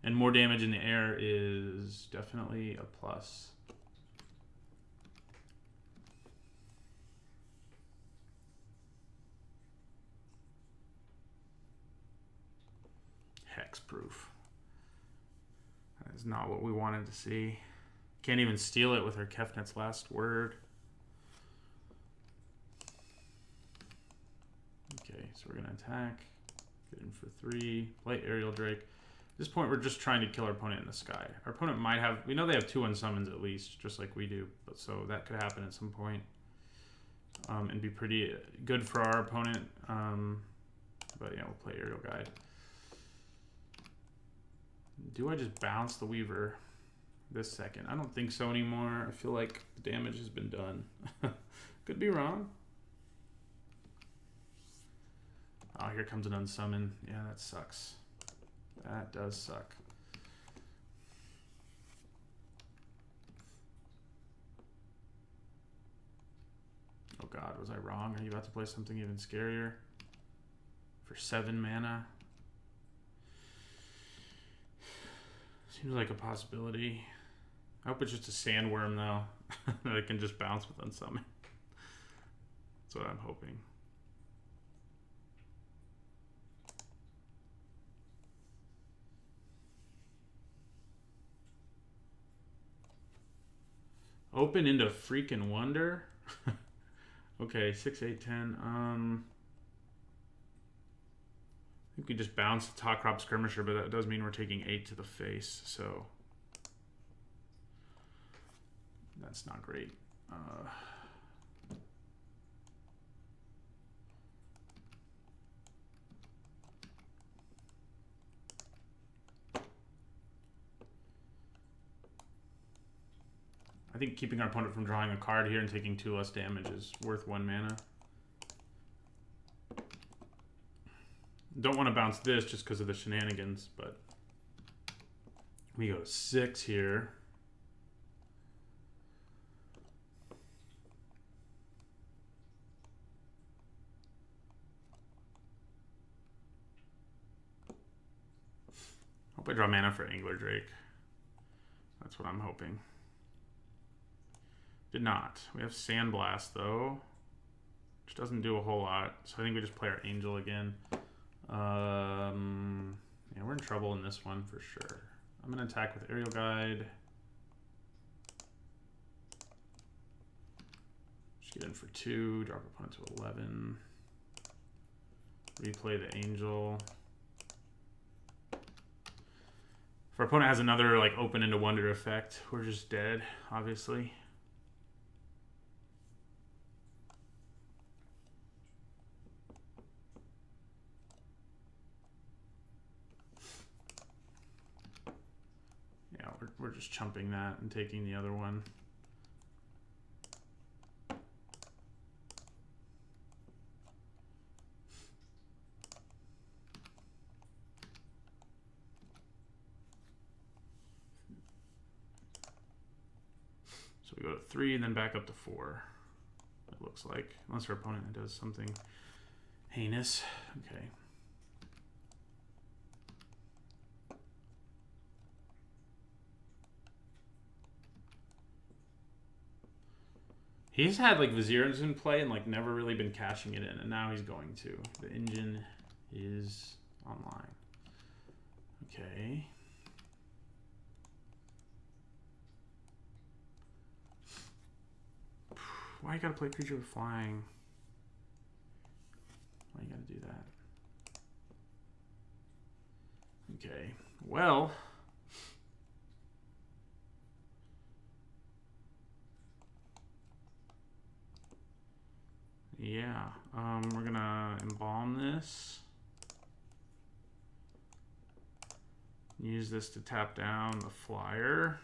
And more damage in the air is definitely a plus. Hexproof. That is not what we wanted to see. Can't even steal it with her Kefnet's Last Word. Okay, so we're going to attack. Get in for 3. Play Aerial Drake. At this point, we're just trying to kill our opponent in the sky. Our opponent might have... we know they have 2 unsummons at least, just like we do. But so that could happen at some point. And be pretty good for our opponent. But yeah, we'll play Aerial Guide. Do I just bounce the Weaver this second? I don't think so anymore. I feel like the damage has been done. Could be wrong. Oh, here comes an unsummon. Yeah, that sucks. That does suck. Oh god, was I wrong? Are you about to play something even scarier? For 7 mana? Seems like a possibility. I hope it's just a sandworm, though. That I can just bounce with unsummon. That's what I'm hoping. Open into freaking wonder? Okay, 6, 8, 10. I think we just bounce the Top Crop Skirmisher, but that does mean we're taking 8 to the face, so that's not great. I think keeping our opponent from drawing a card here and taking 2 less damage is worth 1 mana. Don't want to bounce this just because of the shenanigans, but we go to 6 here. Hope I draw mana for Angler Drake. That's what I'm hoping. Did not. We have Sandblast, though, which doesn't do a whole lot. So I think we just play our Angel again. Yeah, we're in trouble in this one for sure. I'm going to attack with Aerial Guide. Just get in for 2, drop opponent to 11. Replay the Angel. If our opponent has another like open into wonder effect, we're just dead, obviously. We're just chumping that and taking the other one. So we go to 3 and then back up to 4. It looks like, unless our opponent does something heinous. Okay. He's had like Vizier's in play and like never really been cashing it in, and now he's going to. The engine is online. Okay. Why you gotta play creature with flying? Why you gotta do that? Okay. Well. Yeah, we're gonna embalm this. Use this to tap down the flyer.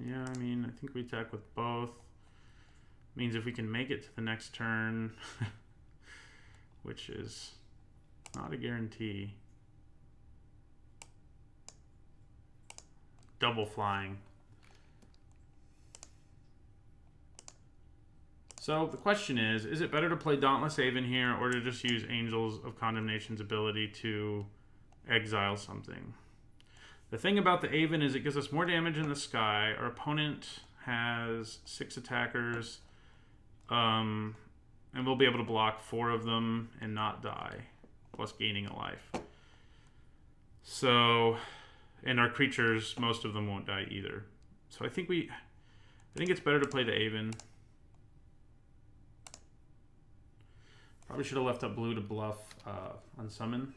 Yeah, I mean, I think we attack with both. Means if we can make it to the next turn, which is not a guarantee. Double flying. So the question is it better to play Dauntless Aven here or to just use Angels of Condemnation's ability to exile something? The thing about the Aven is it gives us more damage in the sky. Our opponent has 6 attackers, and we'll be able to block 4 of them and not die, plus gaining a life. So, and our creatures, most of them won't die either. So I think it's better to play the Aven. Probably should have left up blue to bluff on summon.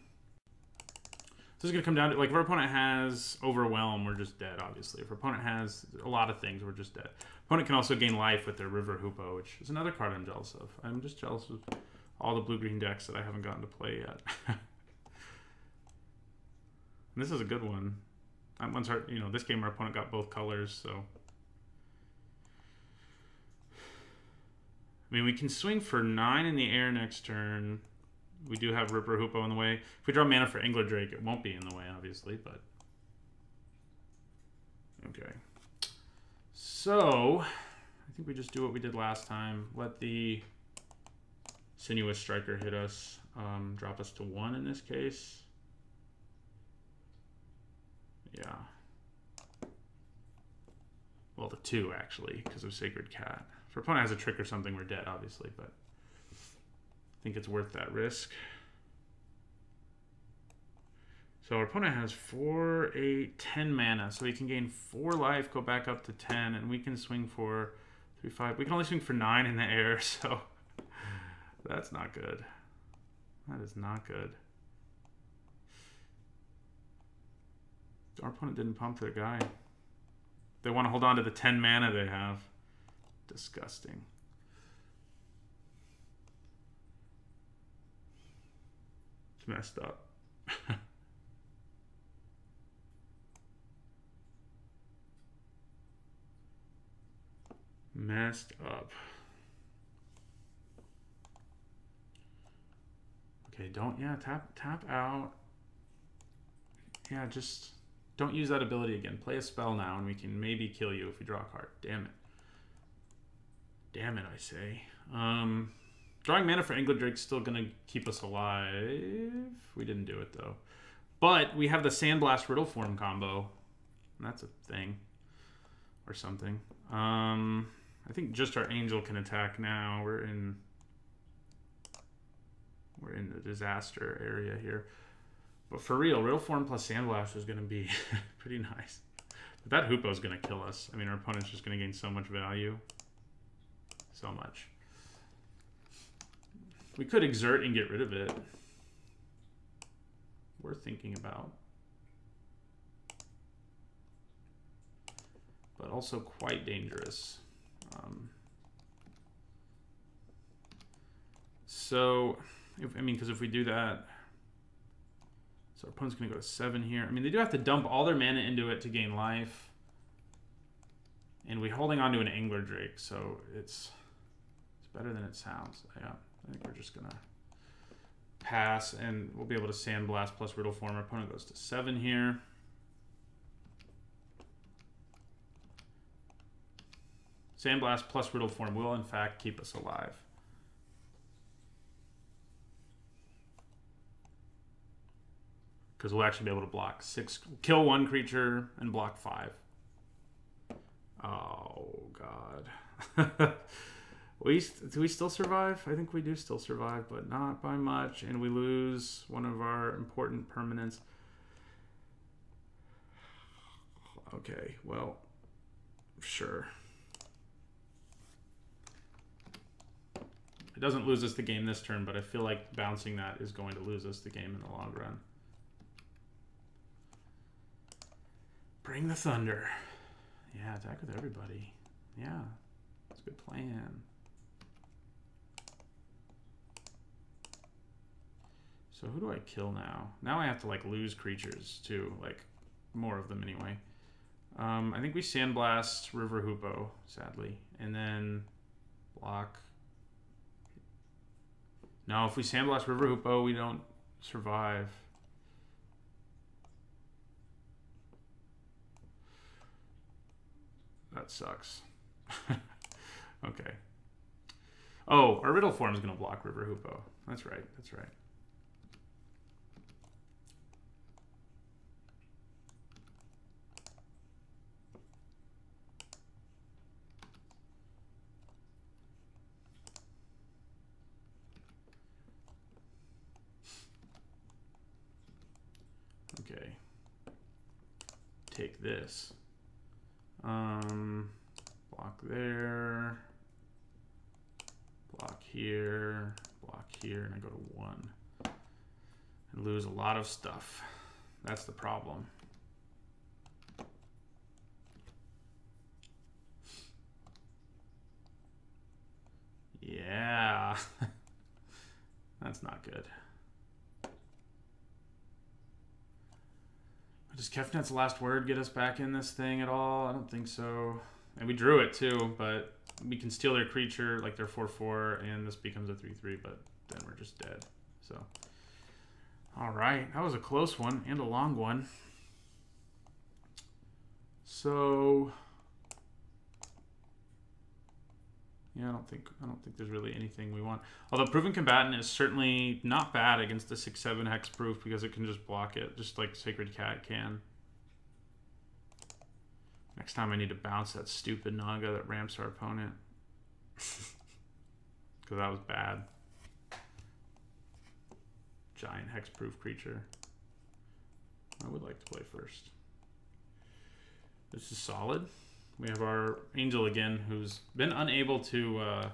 This is going to come down to, like, if our opponent has Overwhelm, we're just dead, obviously. If our opponent has a lot of things, we're just dead. Opponent can also gain life with their River Hoopoe, which is another card I'm jealous of. I'm just jealous of all the blue-green decks that I haven't gotten to play yet. And this is a good one. Once our, this game our opponent got both colors, so. I mean, we can swing for 9 in the air next turn. We do have Ripper Hoopoe in the way. If we draw mana for Angler Drake, it won't be in the way, obviously, but... Okay. So, I think we just do what we did last time. Let the Sinuous Striker hit us. Drop us to 1 in this case. Yeah. Well, the 2, actually, because of Sacred Cat. If our opponent has a trick or something, we're dead, obviously, but... I think it's worth that risk. So our opponent has 4, 8, 10 mana, so he can gain 4 life, go back up to 10, and we can swing for 3, 5. We can only swing for 9 in the air, so that's not good. That is not good. Our opponent didn't pump their guy. They want to hold on to the 10 mana they have. Disgusting. Messed up. Messed up. Okay, tap out. Yeah, just don't use that ability again. Play a spell now and we can maybe kill you if we draw a card. Damn it. Damn it, I say. Drawing mana for Angler Drake's still going to keep us alive. We didn't do it, though. But we have the Sandblast Riddle Form combo. That's a thing. Or something. I think just our Angel can attack now. We're in the disaster area here. But for real, Riddle Form plus Sandblast is going to be pretty nice. But that Hoopoe is going to kill us. I mean, our opponent's just going to gain so much value. So much. We could exert and get rid of it. Worth thinking about. But also quite dangerous. Because if we do that, so our opponent's going to go to 7 here. I mean, they do have to dump all their mana into it to gain life. And we're holding on to an Angler Drake, so it's better than it sounds. Yeah. I think we're just going to pass, and we'll be able to Sandblast plus Riddle Form. Our opponent goes to 7 here. Sandblast plus Riddle Form will, in fact, keep us alive. Because we'll actually be able to block 6, kill 1 creature, and block 5. Oh, God. Do we still survive? I think we do still survive, but not by much. And we lose one of our important permanents. Okay, well, sure. It doesn't lose us the game this turn, but I feel like bouncing that is going to lose us the game in the long run. Bring the thunder. Yeah, attack with everybody. Yeah, that's a good plan. So who do I kill now? Now I have to like lose creatures too, like more of them anyway. I think we Sandblast River Hoopoe, sadly, and then block. No, if we Sandblast River Hoopoe, we don't survive. That sucks. Okay. Oh, our Riddle form is going to block River Hoopoe. That's right. That's right. Okay. Take this. Block there. Block here. Block here. And I go to 1. And lose a lot of stuff. That's the problem. Yeah. That's not good. Does Kefnet's last word get us back in this thing at all? I don't think so. And we drew it too, but we can steal their creature, like their 4/4, and this becomes a 3/3, but then we're just dead. So, all right, that was a close one and a long one. So, yeah, I don't think there's really anything we want. Although Proven Combatant is certainly not bad against the 6/7 hexproof because it can just block it, just like Sacred Cat can. Next time I need to bounce that stupid Naga that ramps our opponent. Because that was bad. Giant hexproof creature. I would like to play first. This is solid. We have our Angel again, who's been unable to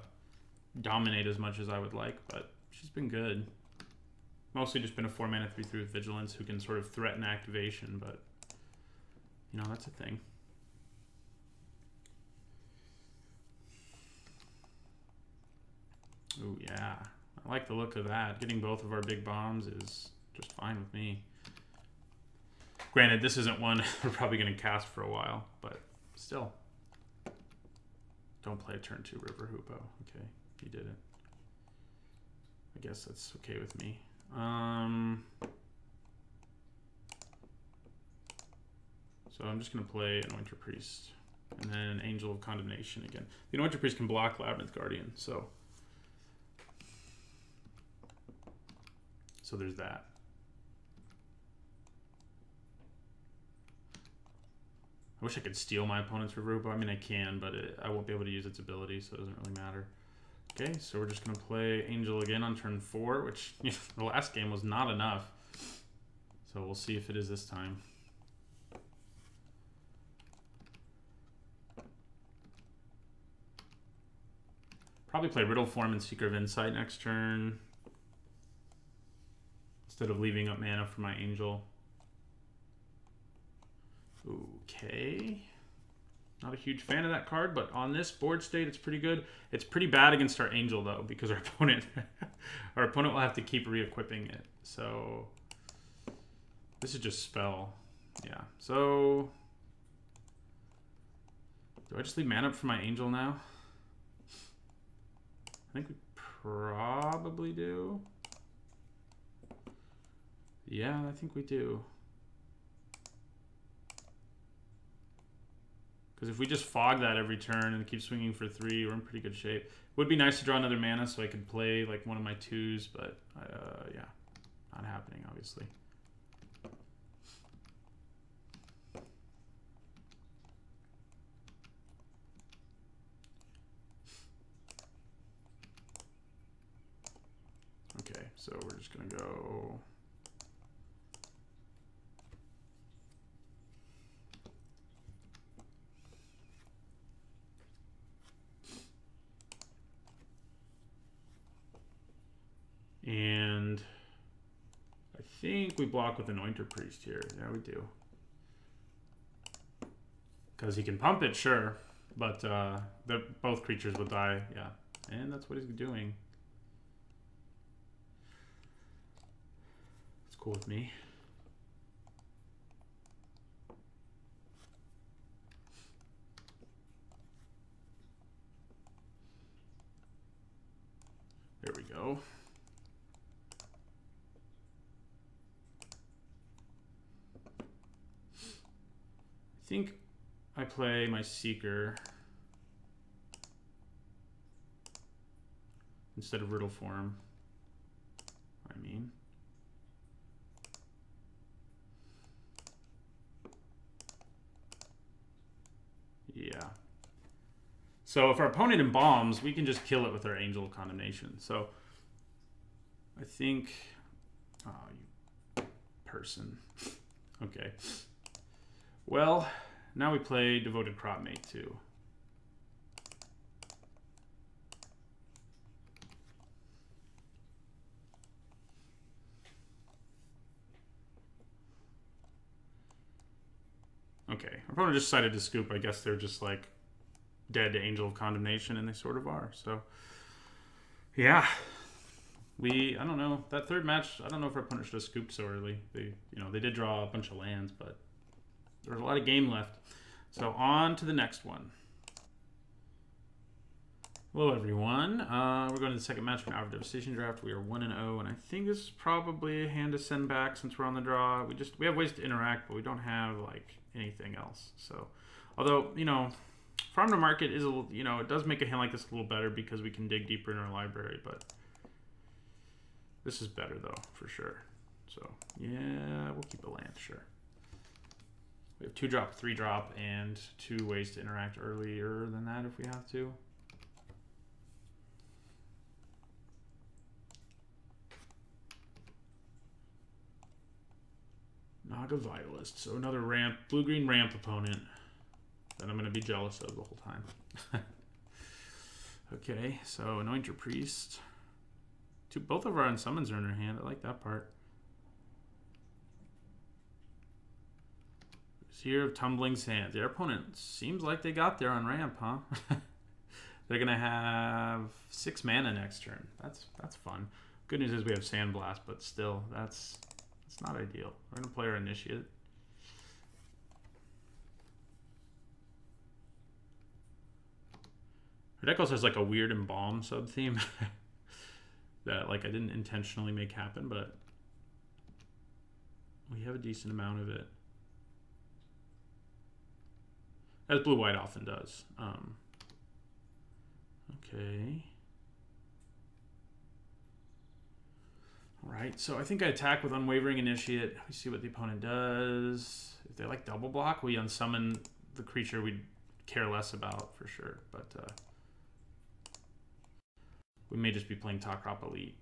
dominate as much as I would like, but she's been good. Mostly just been a 4-mana 3/3 with Vigilance who can sort of threaten activation, but you know, that's a thing. Oh yeah, I like the look of that. Getting both of our big bombs is just fine with me. Granted, this isn't one we're probably going to cast for a while, but still. Don't play a turn 2 River Hoopoe. Okay, he did it. I guess that's okay with me. So I'm just going to play Anointer Priest and then Angel of Condemnation again. The Anointer Priest can block Labyrinth Guardian, so there's that. I wish I could steal my opponent's River Hoopoe. I mean, I can, but I won't be able to use its ability, so it doesn't really matter. Okay, so we're just going to play Angel again on turn 4, which you know, the last game was not enough. So we'll see if it is this time. Probably play Riddle Form and Seeker of Insight next turn, instead of leaving up mana for my Angel. Okay. Not a huge fan of that card, but on this board state, it's pretty good. It's pretty bad against our Angel, though, because our opponent will have to keep re-equipping it. So this is just spell. Yeah. So do I just leave mana up for my Angel now? I think we probably do. Yeah, I think we do. Because if we just fog that every turn and keep swinging for 3, we're in pretty good shape. Would be nice to draw another mana so I could play like one of my 2s, but yeah, not happening, obviously. Okay, so we're just gonna go. And I think we block with Anointer Priest here. Yeah, we do. Because he can pump it, sure. But both creatures will die. Yeah. And that's what he's doing. It's cool with me. There we go. I think I play my Seeker instead of Riddle Form. I mean. Yeah. So if our opponent embalms, we can just kill it with our Angel of Condemnation. So I think... Oh, you person. Okay. Well, now we play Devoted Cropmate too. Okay, our opponent just decided to scoop. I guess they're just like dead to Angel of Condemnation, and they sort of are. So, yeah, I don't know, that third match. I don't know if our opponent should have scooped so early. They did draw a bunch of lands, but there was a lot of game left. So on to the next one. Hello everyone. We're going to the second match from our Devastation draft. We are 1-0, and I think this is probably a hand to send back since we're on the draw. We have ways to interact, but we don't have like anything else. So, although Farm to Market is it does make a hand like this a little better because we can dig deeper in our library, but this is better though for sure. So yeah, we'll keep a land, sure. We have 2-drop, 3-drop, and 2 ways to interact earlier than that if we have to. Naga Vitalist. So another ramp, blue-green ramp opponent that I'm going to be jealous of the whole time. Okay, so Anointer Priest. Both of our unsummons are in our hand. I like that part. Seer of Tumbling Sands. Their opponent seems like they got there on ramp, huh? They're going to have 6 mana next turn. That's fun. Good news is we have Sandblast, but still, that's not ideal. We're going to play our Initiate. Her deck also has like a weird Embalm sub-theme that like I didn't intentionally make happen, but we have a decent amount of it. As blue-white often does. Okay. Alright, so I think I attack with Unwavering Initiate. We see what the opponent does. If they like double block, we unsummon the creature we'd care less about for sure. But we may just be playing Top-Crop Elite.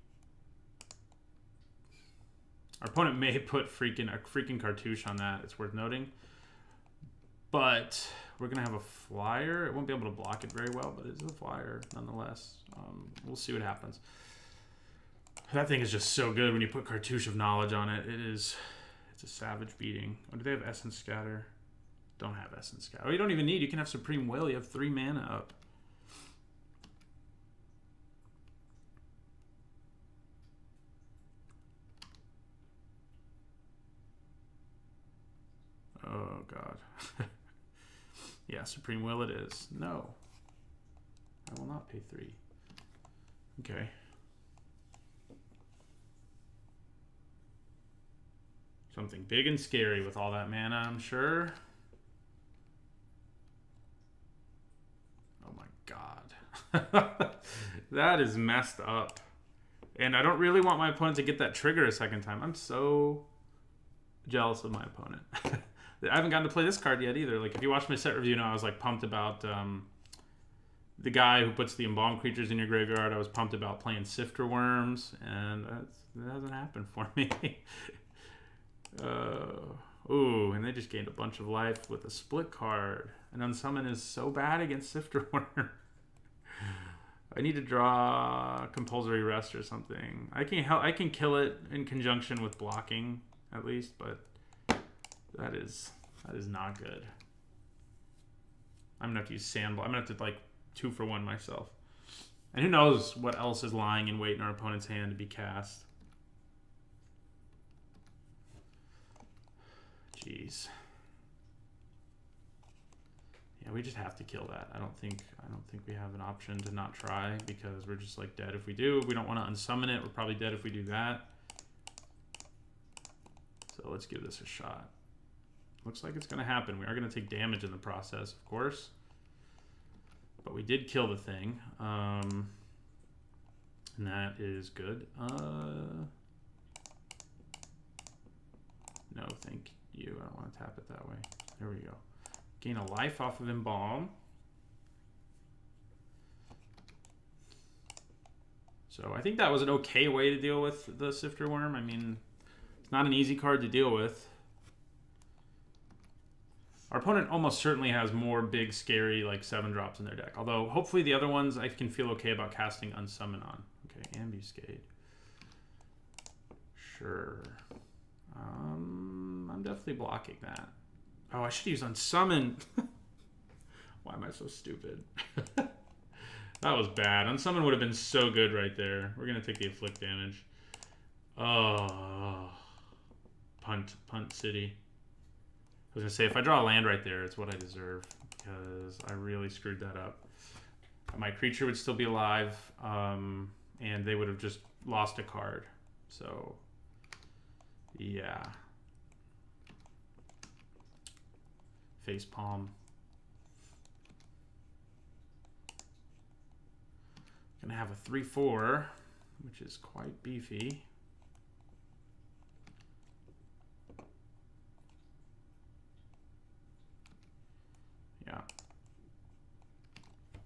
Our opponent may put a freaking cartouche on that. It's worth noting. But we're going to have a flyer. It won't be able to block it very well, but it's a flyer nonetheless. We'll see what happens. That thing is just so good when you put Cartouche of Knowledge on it. It's a savage beating. Oh, do they have Essence Scatter? Don't have Essence Scatter. Oh, you don't even need. You can have Supreme Will. You have 3 mana up. Oh, God. Yeah, Supreme Will it is. No. I will not pay 3. Okay. Something big and scary with all that mana, I'm sure. Oh my God. That is messed up. And I don't really want my opponent to get that trigger a second time. I'm so jealous of my opponent. I haven't gotten to play this card yet either. Like, if you watch my set review, I was like pumped about the guy who puts the embalmed creatures in your graveyard. I was pumped about playing Sifter Worms, and that hasn't happened for me. Ooh, and they just gained a bunch of life with a split card. And Unsummon is so bad against Sifter Worm. I need to draw compulsory rest or something. I can kill it in conjunction with blocking at least, but that is not good. I'm gonna have to use sandball. I'm gonna have to like 2-for-1 myself. And who knows what else is lying in wait in our opponent's hand to be cast. Jeez. Yeah, we just have to kill that. I don't think we have an option to not try because we're just like dead if we do. We don't want to unsummon it. We're probably dead if we do that. So let's give this a shot. Looks like it's going to happen. We are going to take damage in the process, of course. But we did kill the thing. And that is good. No, thank you. I don't want to tap it that way. There we go. Gain a life off of Embalm. So I think that was an okay way to deal with the Sifter Worm. I mean, it's not an easy card to deal with. Our opponent almost certainly has more big, scary, like 7-drops in their deck. Although, hopefully the other ones I can feel okay about casting Unsummon on. Okay, Ambuscade. Sure. I'm definitely blocking that. Oh, I should use Unsummon. Why am I so stupid? That was bad. Unsummon would have been so good right there. We're going to take the Afflict damage. Oh. Punt City. I was going to say, if I draw a land right there, it's what I deserve. Because I really screwed that up. My creature would still be alive. And they would have just lost a card. So, yeah. Face palm. Gonna have a 3/4, which is quite beefy. Yeah.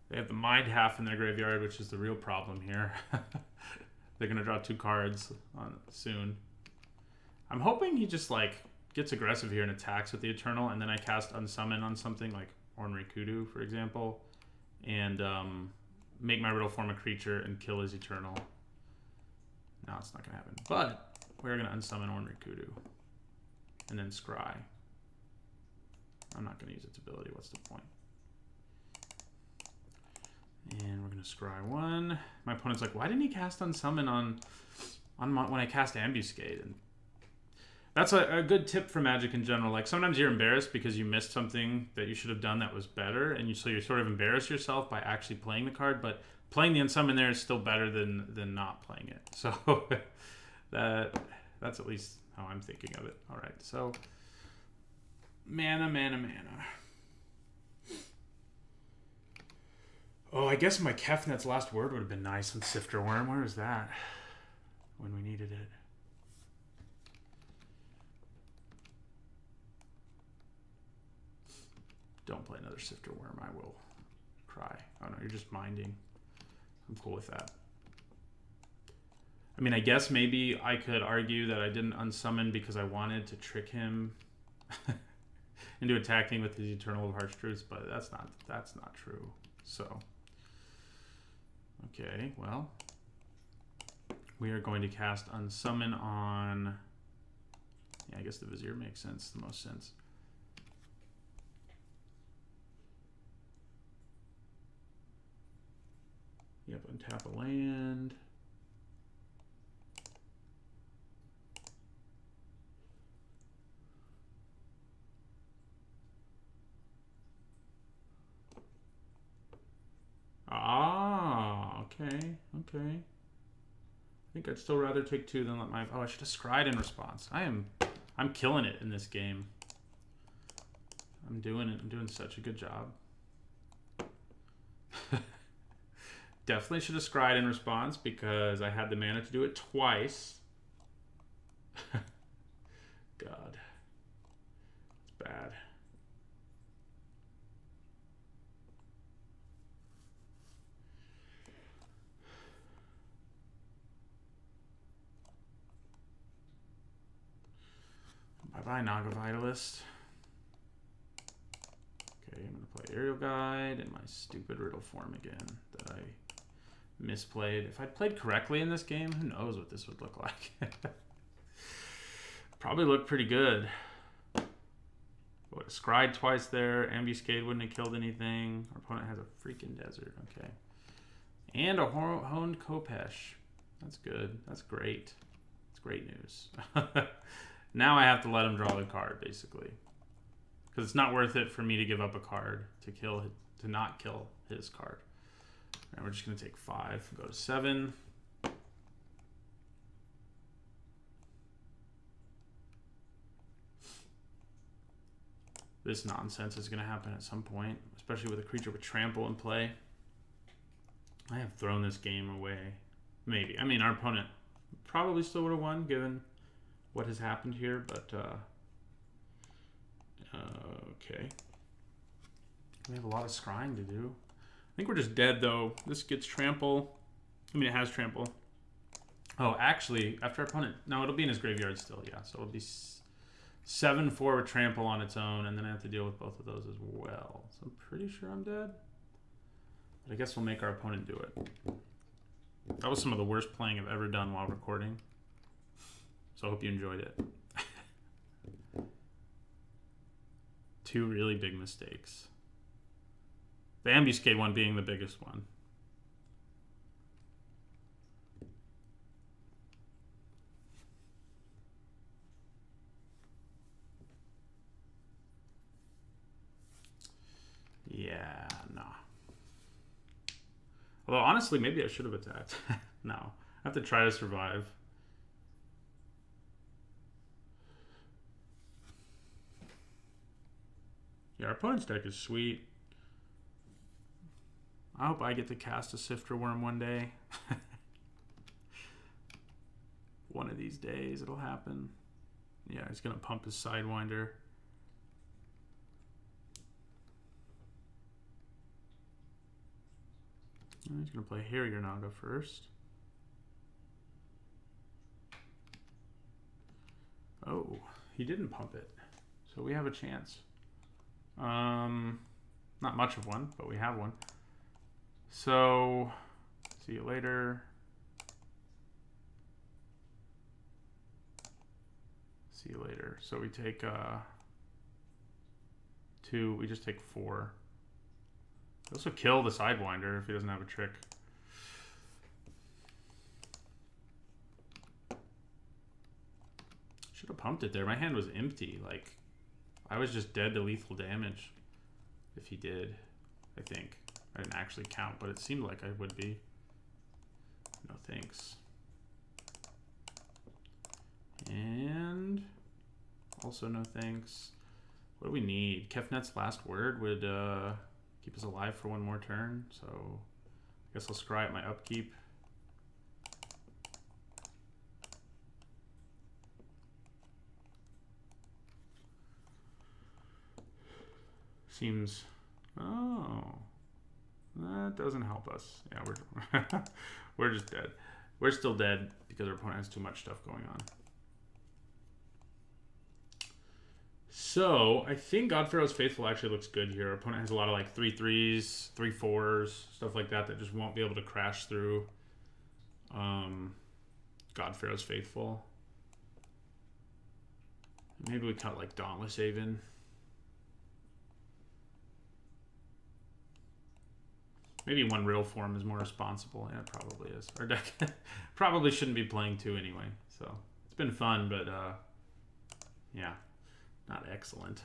They have the Mind Half in their graveyard, which is the real problem here. They're gonna draw 2 cards on soon. I'm hoping he just like gets aggressive here and attacks with the Eternal, and then I cast Unsummon on something like Ornery Kudu, for example, and make my Riddle form a creature and kill his Eternal. No, it's not going to happen. But we're going to Unsummon Ornery Kudu and then Scry. I'm not going to use its ability. What's the point? And we're going to Scry 1. My opponent's like, why didn't he cast Unsummon on when I cast Ambuscade? And that's a good tip for Magic in general. Like, sometimes you're embarrassed because you missed something that you should have done that was better, and so you sort of embarrass yourself by actually playing the card, but playing the Unsummon there is still better than not playing it. So that's at least how I'm thinking of it. All right, so mana. Oh, I guess my Kefnet's last word would have been nice on Sifter Worm. Where is that when we needed it? Don't play another Sifter Worm. I will cry. Oh no, you're just minding. I'm cool with that. I mean, I guess maybe I could argue that I didn't unsummon because I wanted to trick him into attacking with his Eternal of Harsh Truths, but that's not true. So, okay, well, we are going to cast Unsummon on. Yeah, I guess the Vizier makes sense. The most sense. Yep, untap a land. Ah, okay. I think I'd still rather take 2 than let my... Oh, I should have scried in response. I'm killing it in this game. I'm doing it. I'm doing such a good job. Definitely should have scried in response because I had the mana to do it twice. God. It's bad. Bye-bye, Naga Vitalist. Okay, I'm going to play Aerial Guide and my stupid Riddle form again that I misplayed. If I'd played correctly in this game, who knows what this would look like. Probably looked pretty good. What, Scryed twice there. Ambuscade wouldn't have killed anything. Our opponent has a freaking desert. Okay. And a honed Kopesh. That's good. That's great. That's great news. Now I have to let him draw the card, basically. Because it's not worth it for me to give up a card to not kill his card. And we're just going to take 5, go to 7. This nonsense is going to happen at some point, especially with a creature with trample in play. I have thrown this game away. Maybe. I mean, our opponent probably still would have won given what has happened here, but okay. We have a lot of scrying to do. I think we're just dead, though. This gets trample. I mean, it has trample. Oh, actually, after our opponent... No, it'll be in his graveyard still, yeah. So it'll be 7-4 with trample on its own, and then I have to deal with both of those as well. So I'm pretty sure I'm dead. But I guess we'll make our opponent do it. That was some of the worst playing I've ever done while recording. So I hope you enjoyed it. 2 really big mistakes. The Ambuscade one being the biggest one. Yeah, no. Although, honestly, maybe I should have attacked. No. I have to try to survive. Yeah, our opponent's deck is sweet. I hope I get to cast a Sifter Worm one day. One of these days it'll happen. Yeah, he's going to pump his Sidewinder. He's going to play Harrier Naga first. Oh, he didn't pump it. So we have a chance. Not much of one, but we have one. So, see you later. See you later. So we take 2, we just take 4. We also kill the Sidewinder if he doesn't have a trick. Should have pumped it there. My hand was empty. Like, I was just dead to lethal damage if he did, I think. I didn't actually count, but it seemed like I would be. No thanks. And also no thanks. What do we need? Kefnet's Last Word would keep us alive for one more turn, so I guess I'll scry at my upkeep. Seems... Oh... That doesn't help us. Yeah, we're just dead. We're still dead because our opponent has too much stuff going on. So I think God-Pharaoh's Faithful actually looks good here. Our opponent has a lot of like 3/3s, 3/4s, stuff like that just won't be able to crash through God-Pharaoh's Faithful. Maybe we cut like Dauntless Haven. Maybe one real form is more responsible. Yeah, it probably is. Our deck probably shouldn't be playing 2 anyway. So it's been fun, but yeah, not excellent.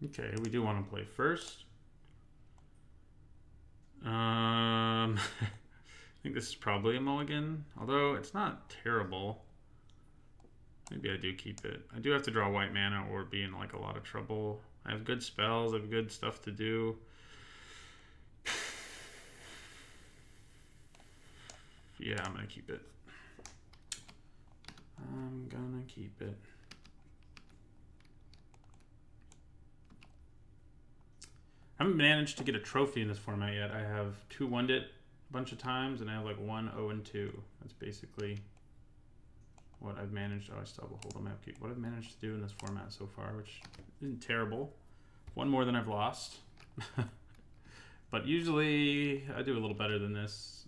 Okay, we do want to play first. I think this is probably a mulligan, although it's not terrible. Maybe I do keep it. I do have to draw white mana or be in like a lot of trouble. I have good spells, I have good stuff to do. Yeah, I'm gonna keep it. I'm gonna keep it. I haven't managed to get a trophy in this format yet. I have 2-1'd it a bunch of times, and I have like 1, 0, and 2. That's basically what I've managed. Oh, I still have a hold on map. What I've managed to do in this format so far, which isn't terrible. One more than I've lost. But usually I do a little better than this.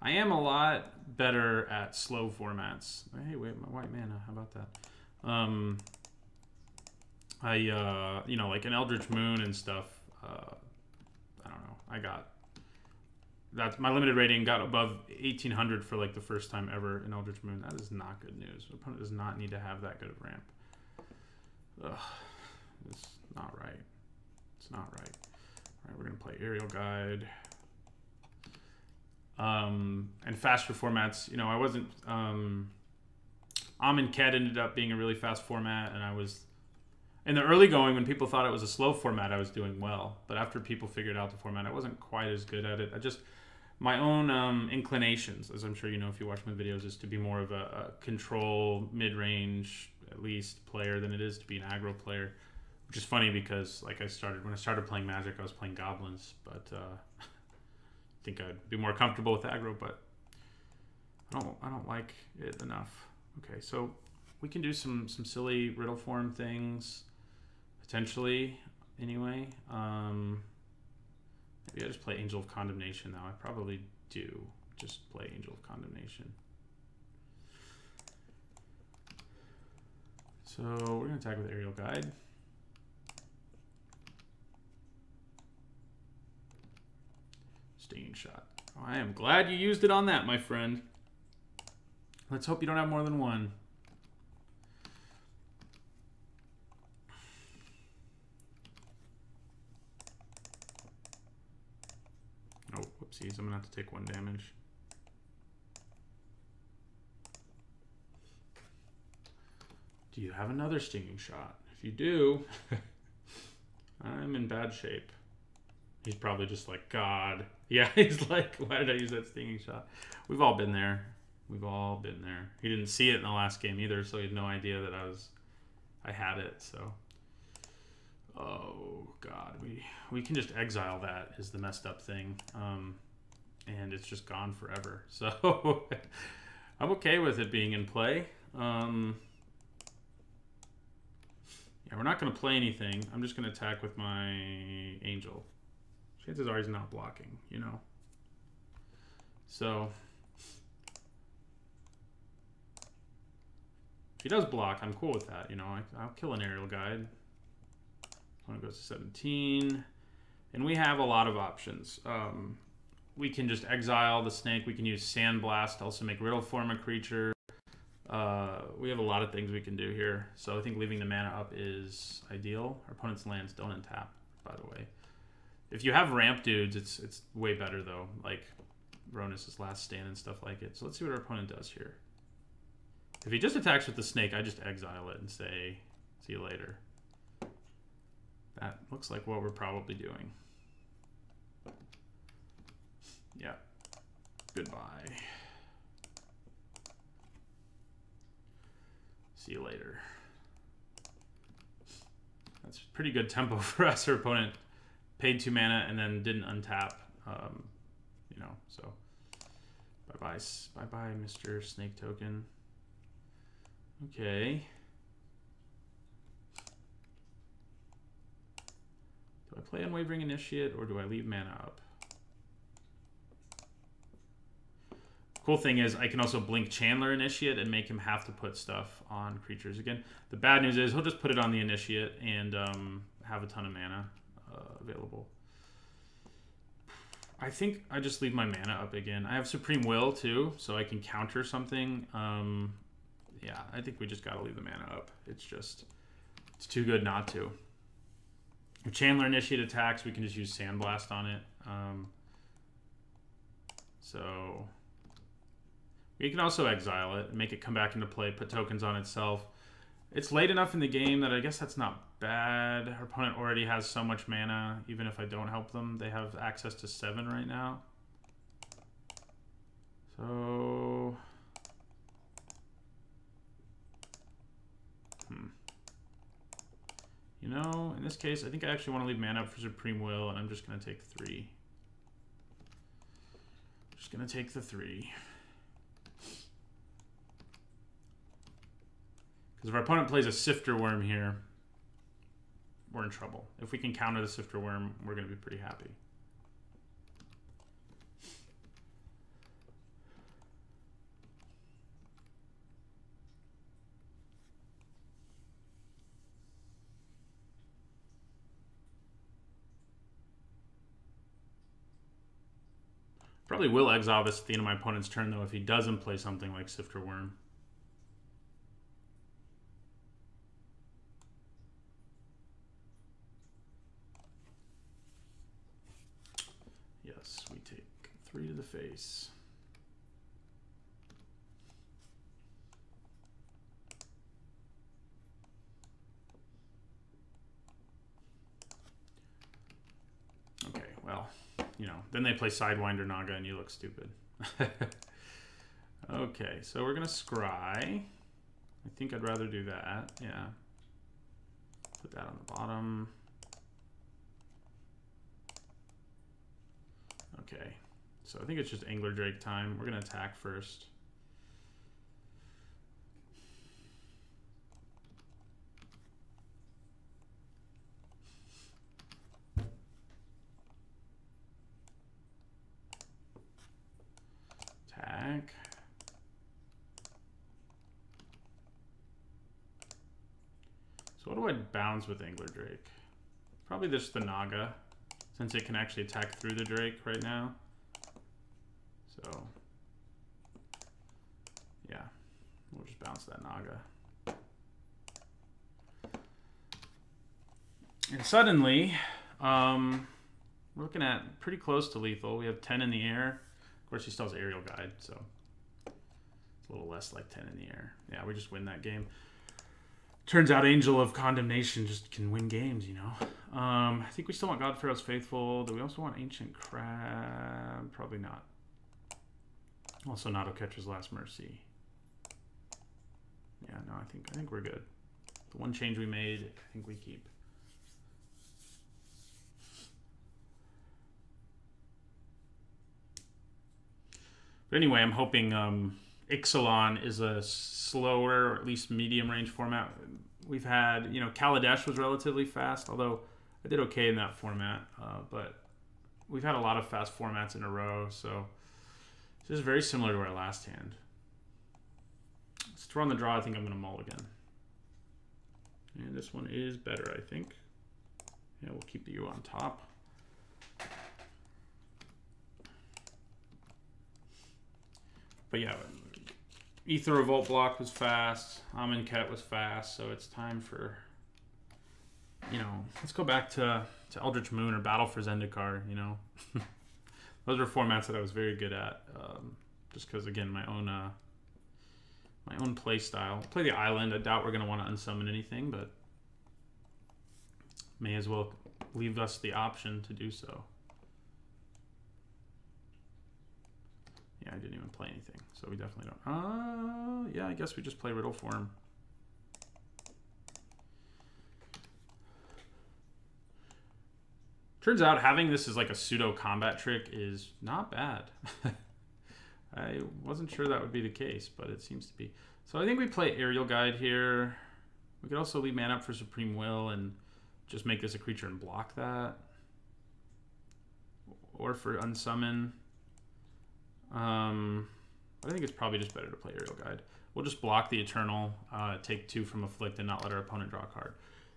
I am a lot better at slow formats. Hey, wait, my white mana. How about that? You know, like an Eldritch Moon and stuff. I don't know. That's my limited rating got above 1800 for like the first time ever in Eldritch Moon. That is not good news. The opponent does not need to have that good of ramp. Ugh, it's not right. It's not right. All right, we're gonna play Aerial Guide. And faster formats. You know, I wasn't. Amin Ket ended up being a really fast format, and I was. In the early going, when people thought it was a slow format, I was doing well. But after people figured out the format, I wasn't quite as good at it. My own inclinations, as I'm sure you know if you watch my videos, is to be more of a control, mid-range, at least, player than it is to be an aggro player. Which is funny because when I started playing Magic, I was playing Goblins. But I think I'd be more comfortable with aggro, but I don't like it enough. Okay, so we can do some silly riddle form things. Potentially, anyway. Maybe I just play Angel of Condemnation now. I probably do just play Angel of Condemnation. So we're going to attack with Aerial Guide. Stinging Shot. Oh, I am glad you used it on that, my friend. Let's hope you don't have more than one. Oh, whoopsies. I'm going to have to take 1 damage. Do you have another Stinging Shot? If you do, I'm in bad shape. He's probably just like, God. Yeah, he's like, why did I use that Stinging Shot? We've all been there. We've all been there. He didn't see it in the last game either, so he had no idea that I had it, so. Oh, God. We can just exile that is the messed up thing. And it's just gone forever. So, I'm okay with it being in play. Yeah, we're not going to play anything. I'm just going to attack with my Angel. Chances are he's not blocking, you know. So, if he does block, I'm cool with that, you know. I'll kill an Aerial Guide. Opponent goes to 17. And we have a lot of options. We can just exile the snake. We can use Sandblast to also make Riddle form a creature. We have a lot of things we can do here. So I think leaving the mana up is ideal. Our opponent's lands don't untap, by the way. If you have ramp dudes, it's way better, though. Like Ronus' Last Stand and stuff like it. So let's see what our opponent does here. If he just attacks with the snake, I just exile it and say, see you later. That looks like what we're probably doing. Yeah. Goodbye. See you later. That's pretty good tempo for us. Our opponent paid 2 mana and then didn't untap. You know, so bye-bye, Mr. Snake Token. Okay. Do I play Unwavering Initiate or do I leave mana up? Cool thing is I can also blink Chandler Initiate and make him have to put stuff on creatures again. The bad news is he'll just put it on the Initiate and have a ton of mana available. I think I just leave my mana up again. I have Supreme Will too, so I can counter something. Yeah, I think we just gotta leave the mana up. It's too good not to. If Chandler initiate attacks, we can just use Sandblast on it. So we can also exile it, make it come back into play, put tokens on itself. It's late enough in the game that I guess that's not bad. Our opponent already has so much mana, even if I don't help them. They have access to 7 right now. So... You know, in this case, I think I actually want to leave mana up for Supreme Will, and I'm just going to take 3. Just going to take the 3. Because if our opponent plays a Sifter Worm here, we're in trouble. If we can counter the Sifter Worm, we're going to be pretty happy. Probably will exile this at the end of my opponent's turn, though, if he doesn't play something like Sifter Worm. Yes, we take 3 to the face. Okay, well... You know, then they play Sidewinder Naga and you look stupid. Okay, so we're going to scry. I think I'd rather do that. Yeah. Put that on the bottom. Okay, so I think it's just Angler Drake time. We're going to attack first. Attack. So what do I bounce with Angler Drake? Probably just the Naga, since it can actually attack through the Drake right now. So, yeah, we'll just bounce that Naga. And suddenly, we're looking at pretty close to lethal. We have 10 in the air. Of course, he still has Aerial Guide, so it's a little less like 10 in the air. Yeah, we just win that game. Turns out Angel of Condemnation just can win games, you know. I think we still want God Pharaoh's Faithful. Do we also want Ancient Crab? Probably not. Also not Oketra's Last Mercy. Yeah, no, I think we're good. The one change we made, I think we keep. But anyway, I'm hoping Ixalan is a slower, or at least medium range format. We've had, you know, Kaladesh was relatively fast, although I did okay in that format. But we've had a lot of fast formats in a row, so this is very similar to our last hand. Let's throw on the draw. I think I'm going to mulligan. And this one is better, I think. Yeah, we'll keep the U on top. But yeah, Ether Revolt block was fast. Amonkhet was fast, so it's time for, you know, let's go back to Eldritch Moon or Battle for Zendikar, you know. Those are formats that I was very good at, just because, again, my own play style. Play the island. I doubt we're going to want to unsummon anything, but may as well leave us the option to do so. Yeah, I didn't even play anything, so we definitely don't. Yeah, I guess we just play Riddle Form. Turns out having this as like a pseudo combat trick is not bad. I wasn't sure that would be the case, but it seems to be. So I think we play Aerial Guide here. We could also leave mana up for Supreme Will and just make this a creature and block that. Or for Unsummon. I think it's probably just better to play Aerial Guide. We'll just block the Eternal, take 2 from Afflict, and not let our opponent draw a card.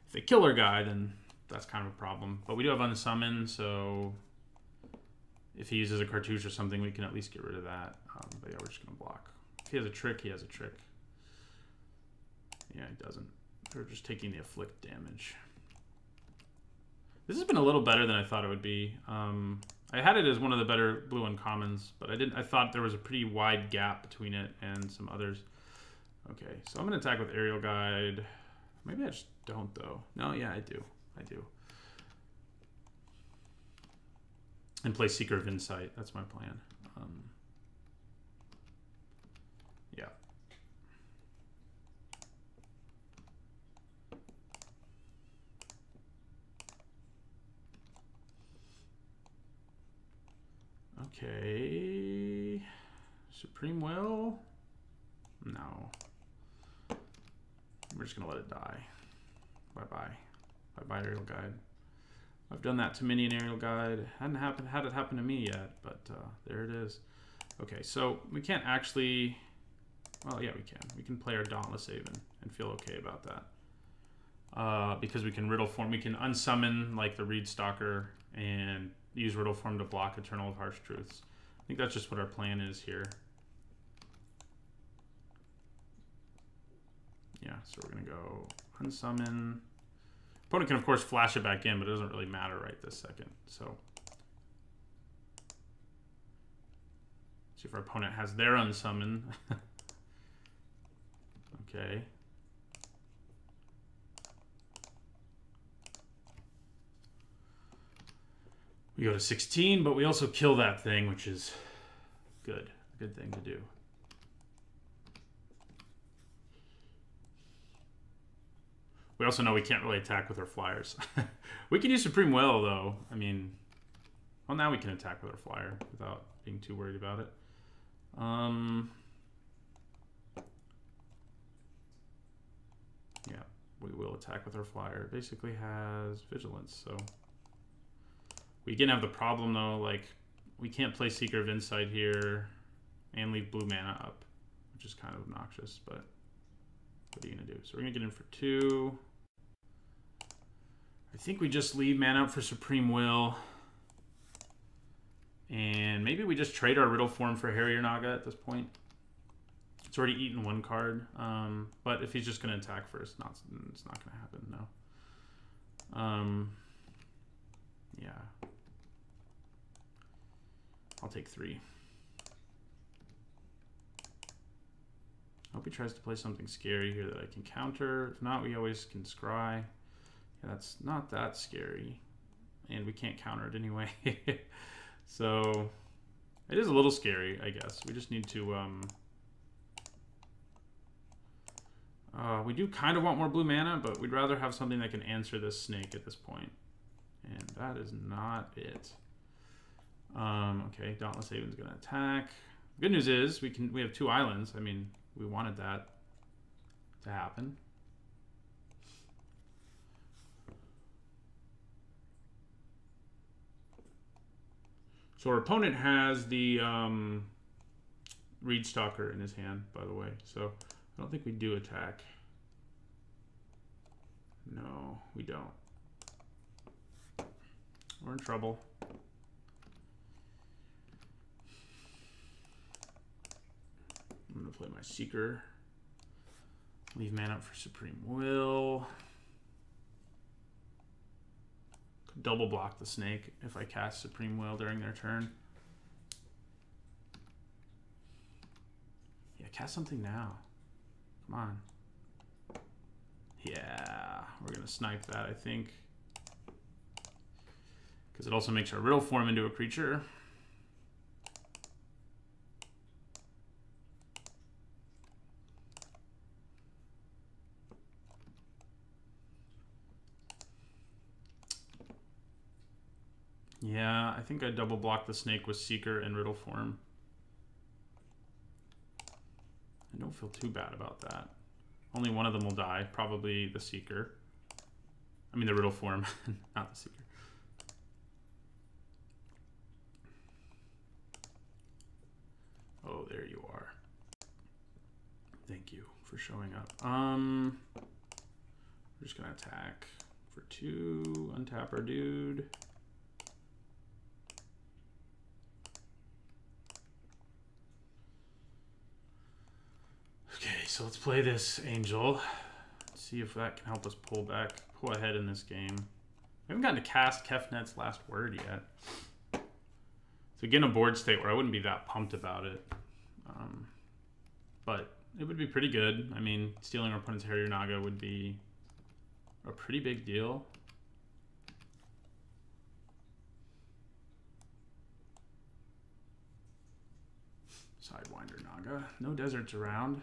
If they kill our guy, then that's kind of a problem. But we do have Unsummon, so if he uses a cartouche or something, we can at least get rid of that. But yeah, we're just going to block. If he has a trick, he has a trick. Yeah, he doesn't. We're just taking the Afflict damage. This has been a little better than I thought it would be. I had it as one of the better blue uncommons, but I thought there was a pretty wide gap between it and some others. Okay, so I'm gonna attack with Aerial Guide. Maybe I just don't though. No, yeah, I do. And play Seeker of Insight. That's my plan. Yeah. Okay. Supreme Will? No. We're just gonna let it die. Bye-bye. Bye-bye, Aerial Guide. I've done that to many an Aerial Guide. Hadn't had it happen to me yet, but there it is. Okay, so we can't actually... Well, yeah, we can. We can play our Dauntless Haven and feel okay about that. Because we can Riddle Form. We can unsummon, like, the Reed Stalker and use Riddle Form to block Eternal of Harsh Truths. I think that's just what our plan is here. Yeah, so we're going to go unsummon... Opponent can, of course, flash it back in, but it doesn't really matter right this second. So, see if our opponent has their unsummon. Okay. We go to 16, but we also kill that thing, which is good. A good thing to do. We also know we can't really attack with our flyers. We can use Supreme Will, though. I mean, well, now we can attack with our flyer without being too worried about it. Yeah, we will attack with our flyer. It basically has Vigilance, so... We again have the problem, though, like, we can't play Seeker of Insight here and leave blue mana up, which is kind of obnoxious, but... What are you going to do? So we're going to get in for 2. I think we just leave mana up for Supreme Will. And maybe we just trade our Riddle Form for Harrier Naga at this point. It's already eaten 1 card. But if he's just going to attack first, it's not going to happen, no. Yeah. I'll take 3. I hope he tries to play something scary here that I can counter. If not, we always can scry. Yeah, that's not that scary. And we can't counter it anyway. So, it is a little scary, I guess. We just need to... we do kind of want more blue mana, but we'd rather have something that can answer this snake at this point. And that is not it. Okay, Dauntless Haven's going to attack. Good news is, we have 2 islands. I mean... We wanted that to happen. So our opponent has the Reed Stalker in his hand, by the way. So I don't think we do attack. No, we don't. We're in trouble. I'm going to play my Seeker. Leave mana up for Supreme Will. Could double block the snake if I cast Supreme Will during their turn. Yeah, cast something now. Come on. Yeah, we're going to snipe that, I think. Because it also makes our Riddle Form into a creature. Yeah, I think I double blocked the snake with Seeker and Riddle Form. I don't feel too bad about that. Only one of them will die, probably the Seeker. I mean the Riddle Form, not the Seeker. Oh, there you are. Thank you for showing up. We're just gonna attack for 2, untap our dude. Okay, so let's play this Angel. See if that can help us pull ahead in this game. I haven't gotten to cast Kefnet's last word yet. So again, a board state where I wouldn't be that pumped about it. But it would be pretty good. I mean, stealing our opponent's Harrier Naga would be a pretty big deal. Sidewinder Naga. No deserts around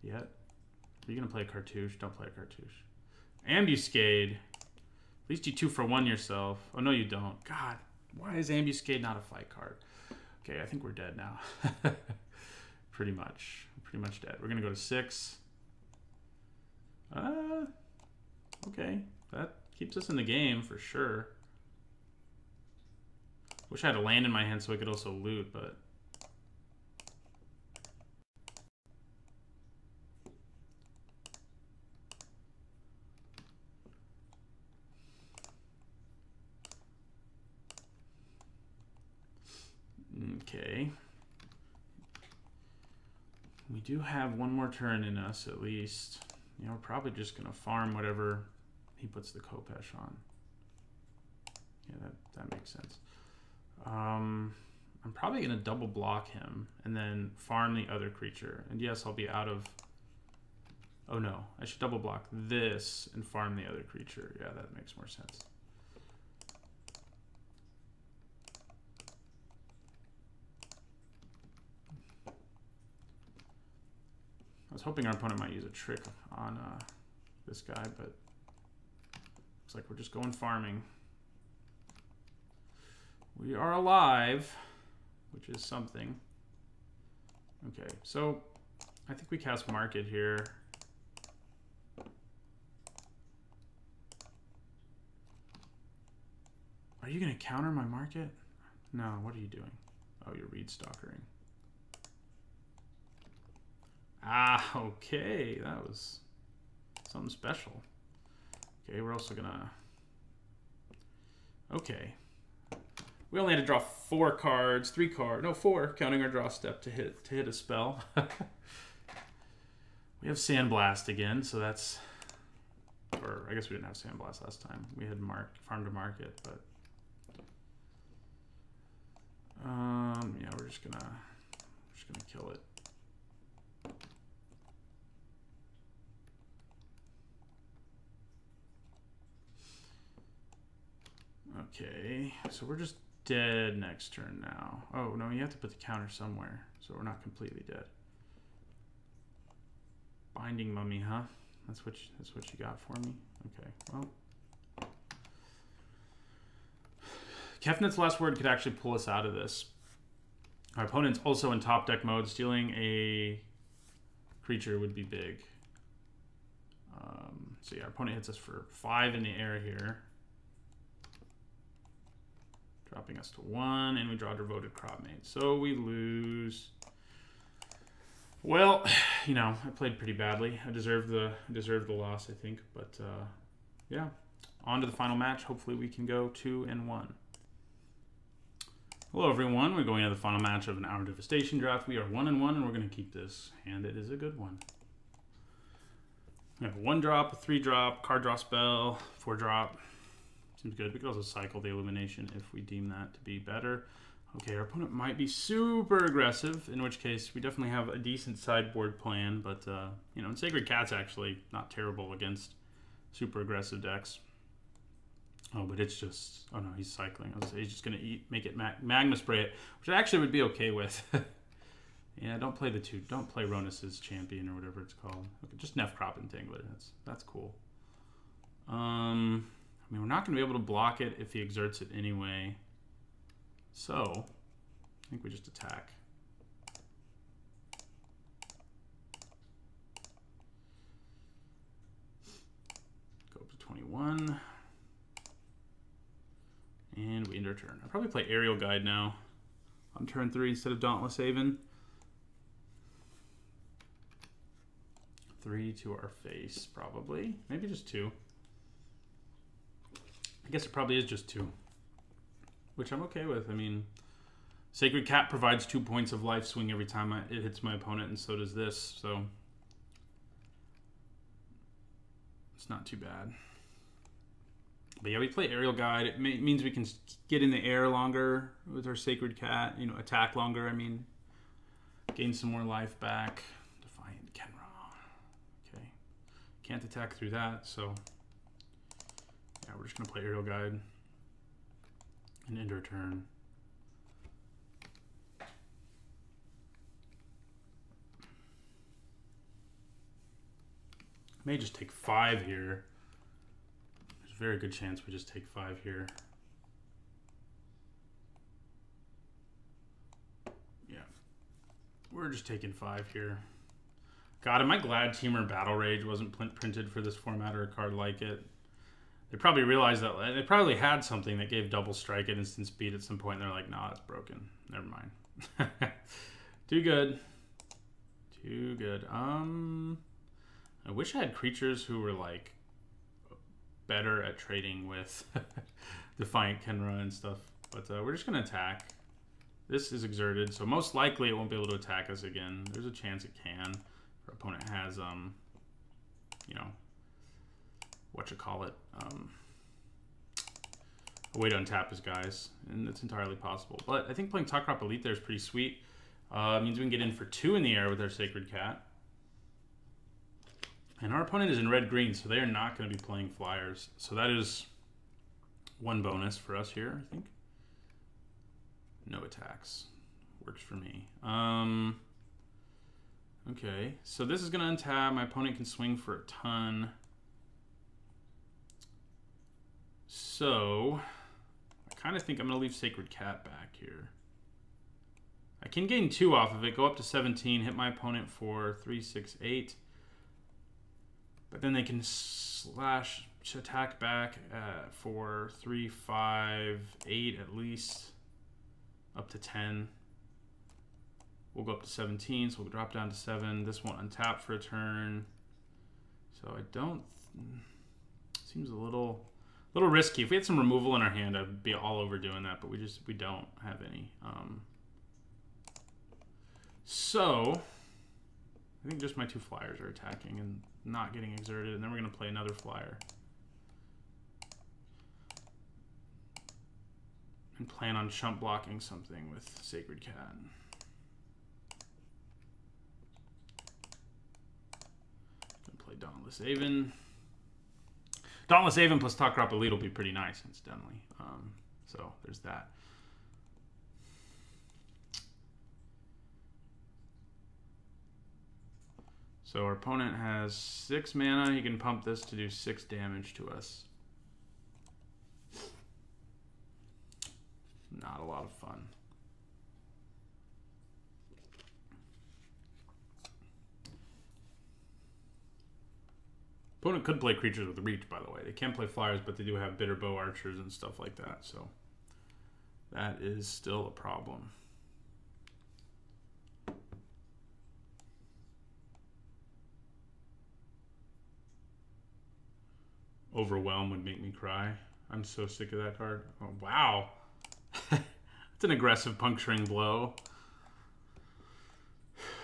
yet. Are you going to play a cartouche? Don't play a cartouche. Ambuscade. At least you 2-for-1 yourself. Oh, no, you don't. God, why is Ambuscade not a fight card? Okay, I think we're dead now. Pretty much. Pretty much dead. We're going to go to 6. Okay. That keeps us in the game for sure. Wish I had a land in my hand so I could also loot, but... Okay. We do have one more turn in us, at least. You know, we're probably just going to farm whatever he puts the Khopesh on. Yeah, that makes sense. I'm probably going to double block him and then farm the other creature. And yes, I'll be out of... Oh no, I should double block this and farm the other creature. Yeah, that makes more sense. I was hoping our opponent might use a trick on this guy, but looks like we're just going farming. We are alive, which is something. Okay, so I think we cast Market here. Are you going to counter my Market? No, what are you doing? Oh, you're Reed Stalkering. Ah, okay. That was something special. Okay, we're also gonna... Okay. We only had to draw 4 cards, 3 cards, no, 4, counting our draw step to hit a spell. We have Sandblast again, so that's... Or I guess we didn't have Sandblast last time. We had Farm to Market, but... Yeah, we're just gonna kill it. Okay, so we're just dead next turn now. Oh, no, you have to put the counter somewhere, so we're not completely dead. Binding Mummy, huh? That's what you got for me? Okay, well. Kefnet's last word could actually pull us out of this. Our opponent's also in top deck mode. Stealing a creature would be big. So yeah, our opponent hits us for 5 in the air here. Dropping us to 1, and we draw Devoted Cropmate. So we lose. Well, you know, I played pretty badly. I deserved the loss, I think. But yeah, on to the final match. Hopefully we can go 2-1. Hello everyone. We're going to the final match of an Hour Devastation draft. We are 1-1, and we're going to keep this, and it is a good one. We have a 1-drop, a 3-drop, card draw spell, 4-drop. Seems good. We could also cycle the Illumination if we deem that to be better. Okay, our opponent might be super aggressive, in which case we definitely have a decent sideboard plan, but, you know, and Sacred Cat's actually not terrible against super aggressive decks. Oh, but it's just... Oh, no, he's cycling. I was gonna say he's just going to make it Magma Spray it, which I actually would be okay with. Yeah, don't play Don't play Ronus's Champion or whatever it's called. Okay, just Neff Crop Entangler. That's cool. I mean, we're not going to be able to block it if he exerts it anyway. So, I think we just attack. Go up to 21. And we end our turn. I'll probably play Aerial Guide now on turn 3 instead of Dauntless Haven. 3 to our face, probably. Maybe just 2. I guess it probably is just 2. Which I'm okay with. I mean, Sacred Cat provides 2 points of life swing every time it hits my opponent, and so does this, so it's not too bad. But yeah, we play Aerial Guide. It means we can get in the air longer with our Sacred Cat. You know, attack longer, I mean. Gain some more life back. Defiant Kenra. Okay. Can't attack through that, so... Yeah, we're just going to play Aerial Guide. And end our turn. May just take 5 here. There's a very good chance we just take 5 here. Yeah. We're just taking 5 here. God, am I glad Teamer Battle Rage wasn't printed for this format or a card like it. They probably realized that they probably had something that gave double strike at instant speed at some point. And they're like, nah, it's broken. Never mind. Too good. Too good. I wish I had creatures who were like better at trading with Defiant Kenra and stuff. But we're just going to attack. This is exerted, so most likely it won't be able to attack us again. There's a chance it can. Our opponent has, you know, a way to untap his guys, and it's entirely possible. But I think playing Takrop Elite there is pretty sweet. Means we can get in for 2 in the air with our Sacred Cat. And our opponent is in red-green, so they are not going to be playing flyers. So that is 1 bonus for us here, I think. No attacks. Works for me. Okay, so this is going to untap. My opponent can swing for a ton. So, I kind of think I'm going to leave Sacred Cat back here. I can gain 2 off of it, go up to 17, hit my opponent for 3, 6, 8. But then they can slash attack back for 3, 5, 8 at least. Up to 10. We'll go up to 17, so we'll drop down to 7. This won't untap for a turn. So I don't... Seems a little risky. If we had some removal in our hand, I'd be all over doing that, but we don't have any. So I think just my 2 flyers are attacking and not getting exerted, and then we're going to play another flyer. And plan on chump blocking something with Sacred Cat. Gonna play Dauntless Aven. Dauntless Aven plus Takrop Elite will be pretty nice, incidentally. So there's that. So our opponent has 6 mana. He can pump this to do 6 damage to us. Not a lot of fun. Opponent could play creatures with reach, by the way. They can play flyers, but they do have bitter bow archers and stuff like that. So that is still a problem. Overwhelm would make me cry. I'm so sick of that card. Oh, wow. It's an aggressive puncturing blow.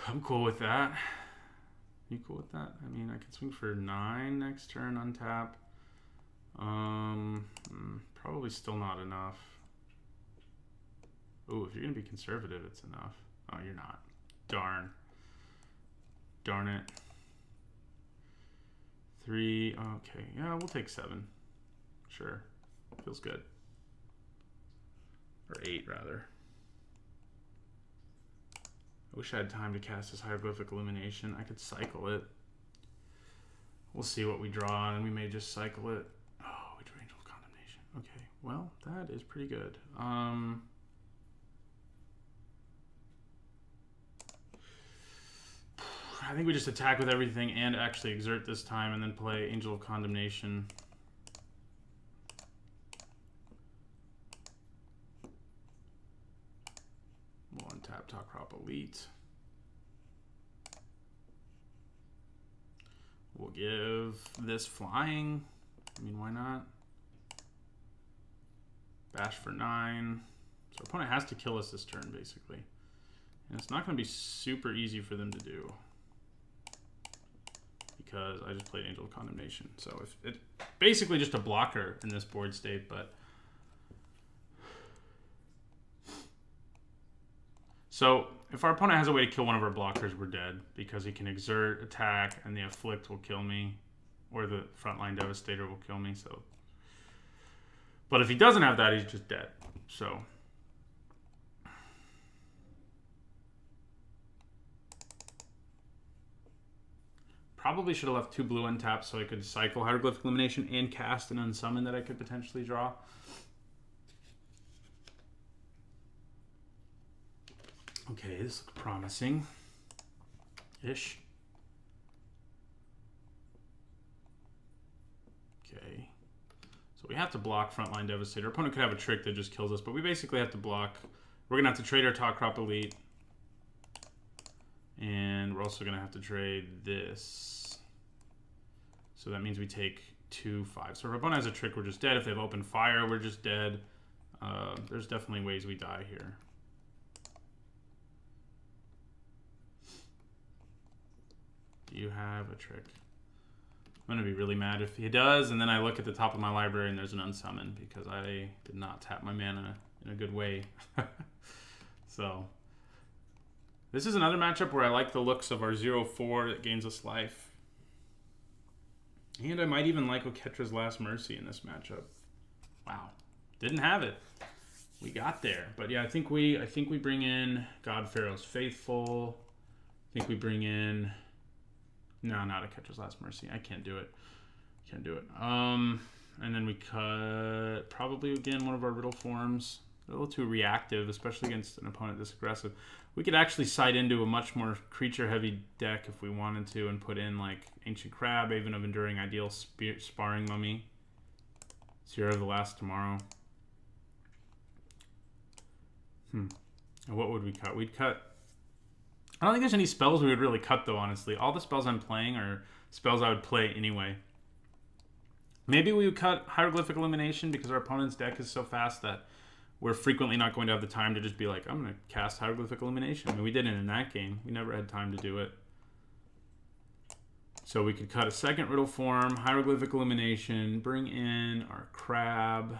I'm cool with that. You cool with that? I mean, I could swing for 9 next turn, untap. Probably still not enough. Oh, if you're going to be conservative, it's enough. Oh, you're not. Darn. Darn it. 3. Okay, yeah, we'll take 7. Sure. Feels good. Or 8, rather. I wish I had time to cast this Hieroglyphic Illumination. I could cycle it. We'll see what we draw, and we may just cycle it. Oh, we drew Angel of Condemnation. Okay, well, that is pretty good. I think we just attack with everything and actually exert this time, and then play Angel of Condemnation. We'll untap Takrop Elite. We'll give this flying. I mean, why not? Bash for 9. So our opponent has to kill us this turn, basically. And it's not going to be super easy for them to do. because I just played Angel of Condemnation. So if it's basically just a blocker in this board state, but so if our opponent has a way to kill one of our blockers, we're dead because he can exert, attack, and the afflict will kill me, or the frontline devastator will kill me. So, but if he doesn't have that, he's just dead. So. Probably should have left 2 blue untapped so I could cycle Hieroglyphic Illumination and cast an unsummon that I could potentially draw. Okay, this looks promising-ish. Okay. So we have to block Frontline Devastator. Our opponent could have a trick that just kills us, but we basically have to block. We're going to have to trade our Top Crop Elite. And we're also going to have to trade this. So that means we take 2/5. So if our opponent has a trick, we're just dead. If they have open fire, we're just dead. There's definitely ways we die here. Do you have a trick? I'm going to be really mad if he does, and then I look at the top of my library and there's an unsummon because I did not tap my mana in a good way. So... this is another matchup where I like the looks of our 0/4 that gains us life. And I might even like Oketra's Last Mercy in this matchup. Wow. Didn't have it. We got there. But yeah, I think we bring in God Pharaoh's Faithful. I think we bring in... no, not Oketra's Last Mercy. I can't do it. Can't do it. And then we cut probably again one of our Riddle forms. A little too reactive, especially against an opponent this aggressive. We could actually side into a much more creature-heavy deck if we wanted to and put in, like, Ancient Crab, Haven of Enduring Ideal, Sparring Mummy, Sierra of the Last Tomorrow. And what would we cut? We'd cut... I don't think there's any spells we would really cut, though, honestly. All the spells I'm playing are spells I would play anyway. Maybe we would cut Hieroglyphic Illumination because our opponent's deck is so fast that we're frequently not going to have the time to just be like, I'm going to cast Hieroglyphic Illumination. I mean, we did it in that game. We never had time to do it. So we could cut a second Riddle form, Hieroglyphic Illumination, bring in our Crab,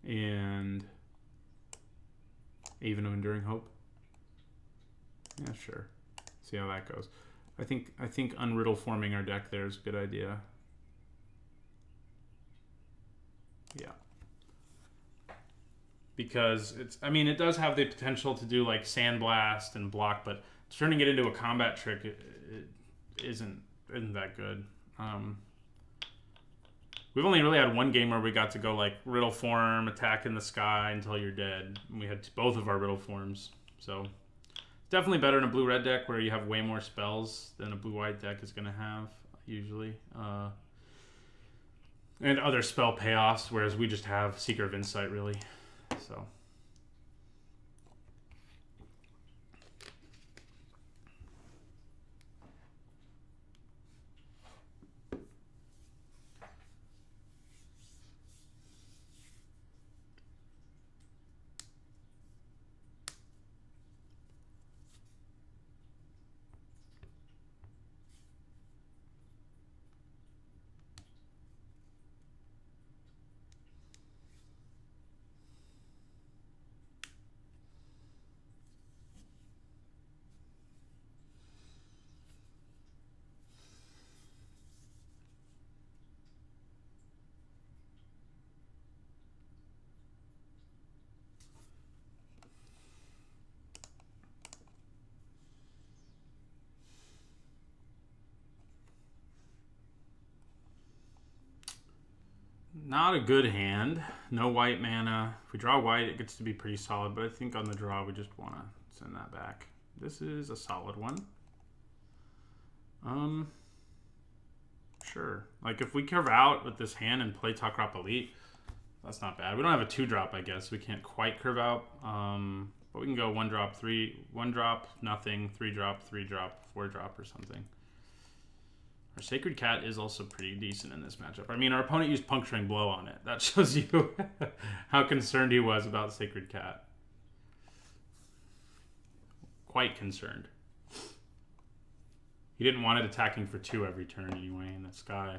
and Haven of Enduring Hope. Yeah, sure. See how that goes. I think unriddle forming our deck there is a good idea. Yeah. Because it's, I mean, it does have the potential to do like Sandblast and block, but turning it into a combat trick it isn't that good. We've only really had one game where we got to go like Riddle form, attack in the sky until you're dead. And we had both of our Riddle forms. So it's definitely better in a blue-red deck where you have way more spells than a blue-white deck is going to have usually. And other spell payoffs, whereas we just have Seeker of Insight really. So... not a good hand. No white mana. If we draw white, it gets to be pretty solid, but I think on the draw, we just want to send that back. This is a solid one. Sure. Like, if we curve out with this hand and play Top Crop Elite, that's not bad. We don't have a 2-drop, I guess. We can't quite curve out. But we can go 1-drop, 1-drop, nothing, 3-drop, 3-drop, 4-drop, or something. Our Sacred Cat is also pretty decent in this matchup. I mean, our opponent used Puncturing Blow on it. That shows you how concerned he was about Sacred Cat. Quite concerned. He didn't want it attacking for 2 every turn anyway in the sky.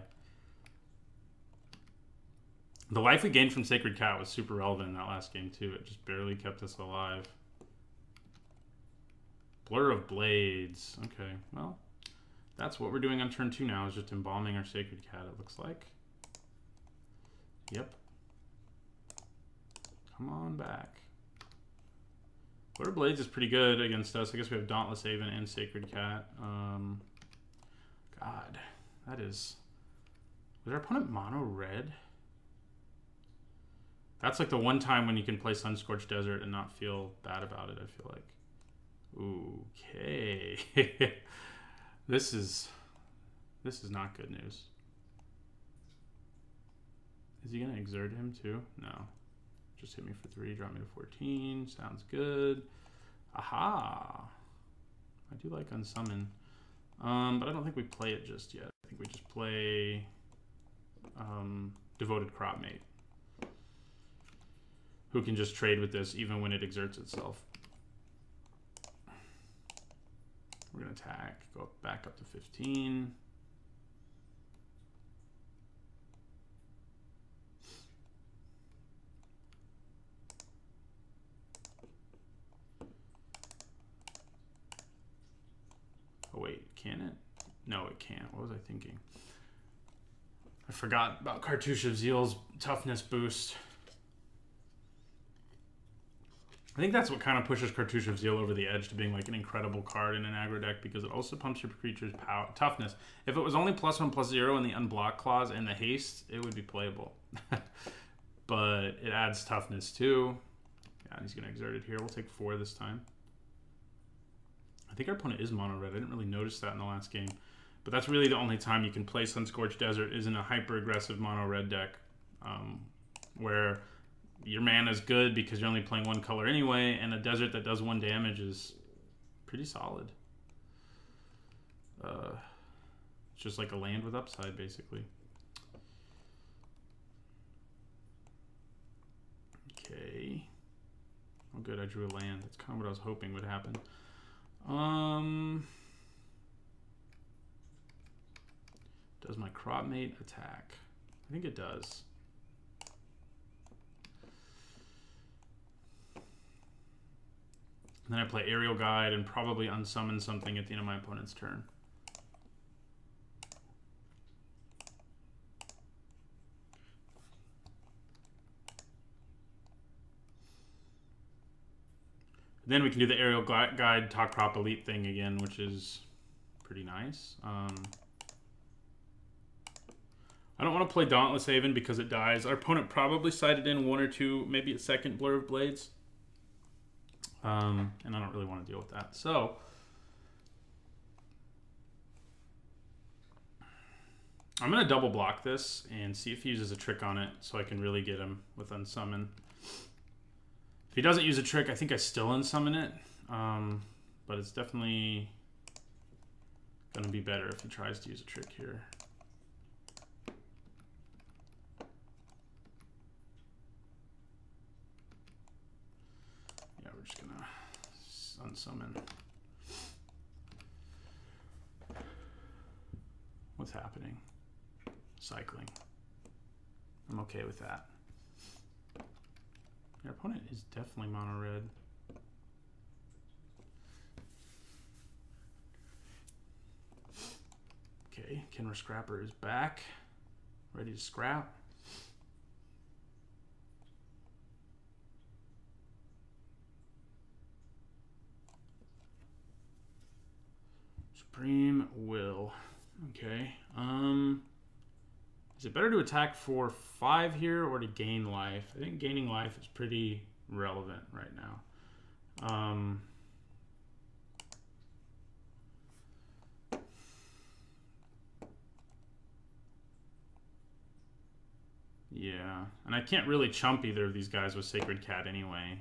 The life we gained from Sacred Cat was super relevant in that last game too. It just barely kept us alive. Blur of Blades. Okay, well, that's what we're doing on turn 2 now, is just embalming our Sacred Cat, it looks like. Yep. Come on back. Blur of Blades is pretty good against us. I guess we have Dauntless Haven and Sacred Cat. God, that is... Was our opponent mono red? That's like the one time when you can play Sunscorched Desert and not feel bad about it, I feel like. Okay. This is not good news. Is he gonna exert him too? No. Just hit me for 3, drop me to 14. Sounds good. Aha. I do like Unsummon. But I don't think we play it just yet. I think we just play Devoted Cropmate, who can just trade with this even when it exerts itself. We're going to attack, go back up to 15. Oh wait, can it? No, it can't. What was I thinking? I forgot about Cartouche of Zeal's toughness boost. I think that's what kind of pushes Cartouche of Zeal over the edge to being like an incredible card in an aggro deck, because it also pumps your creature's power, toughness. If it was only +1/+0 in the unblock clause and the haste, it would be playable. But it adds toughness too. Yeah, and he's going to exert it here. We'll take 4 this time. I think our opponent is mono red. I didn't really notice that in the last game. But that's really the only time you can play Sunscorched Desert is in a hyper-aggressive mono red deck, where your mana is good because you're only playing 1 color anyway, and a desert that does 1 damage is pretty solid. It's just like a land with upside, basically. Okay. Oh, good, I drew a land. That's kind of what I was hoping would happen. Does my Cropmate attack? I think it does. And then I play Aerial Guide and probably unsummon something at the end of my opponent's turn. Then we can do the Aerial Guide Top Crop Elite thing again, which is pretty nice. I don't want to play Dauntless Haven because it dies. Our opponent probably sided in 1 or 2, maybe a second Blur of Blades. And I don't really want to deal with that. So I'm going to double block this and see if he uses a trick on it so I can really get him with Unsummon. If he doesn't use a trick, I think I still unsummon it. But it's definitely going to be better if he tries to use a trick here. Yeah, we're just going to unsummon. What's happening? Cycling. I'm okay with that. Your opponent is definitely mono red. Okay, Kenra Scrapper is back. Ready to scrap. Supreme Will. Okay. Is it better to attack for 5 here or to gain life? I think gaining life is pretty relevant right now. Yeah, and I can't really chump either of these guys with Sacred Cat anyway.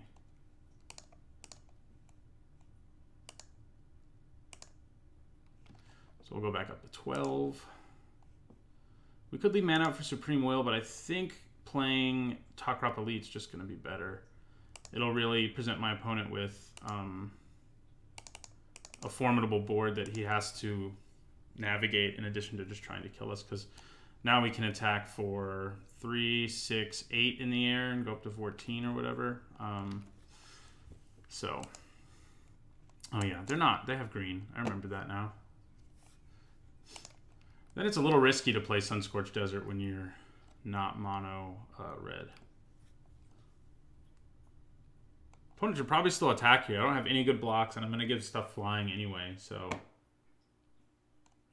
So we'll go back up to 12. We could leave mana out for Supreme Will, but I think playing Takrop Elite's just going to be better. It'll really present my opponent with a formidable board that he has to navigate in addition to just trying to kill us, because now we can attack for 3, 6, 8 in the air and go up to 14 or whatever. So, oh yeah, they're not. They have green. I remember that now. Then it's a little risky to play Sunscorched Desert when you're not mono red. Opponent should probably still attack here. I don't have any good blocks, and I'm going to give stuff flying anyway, so...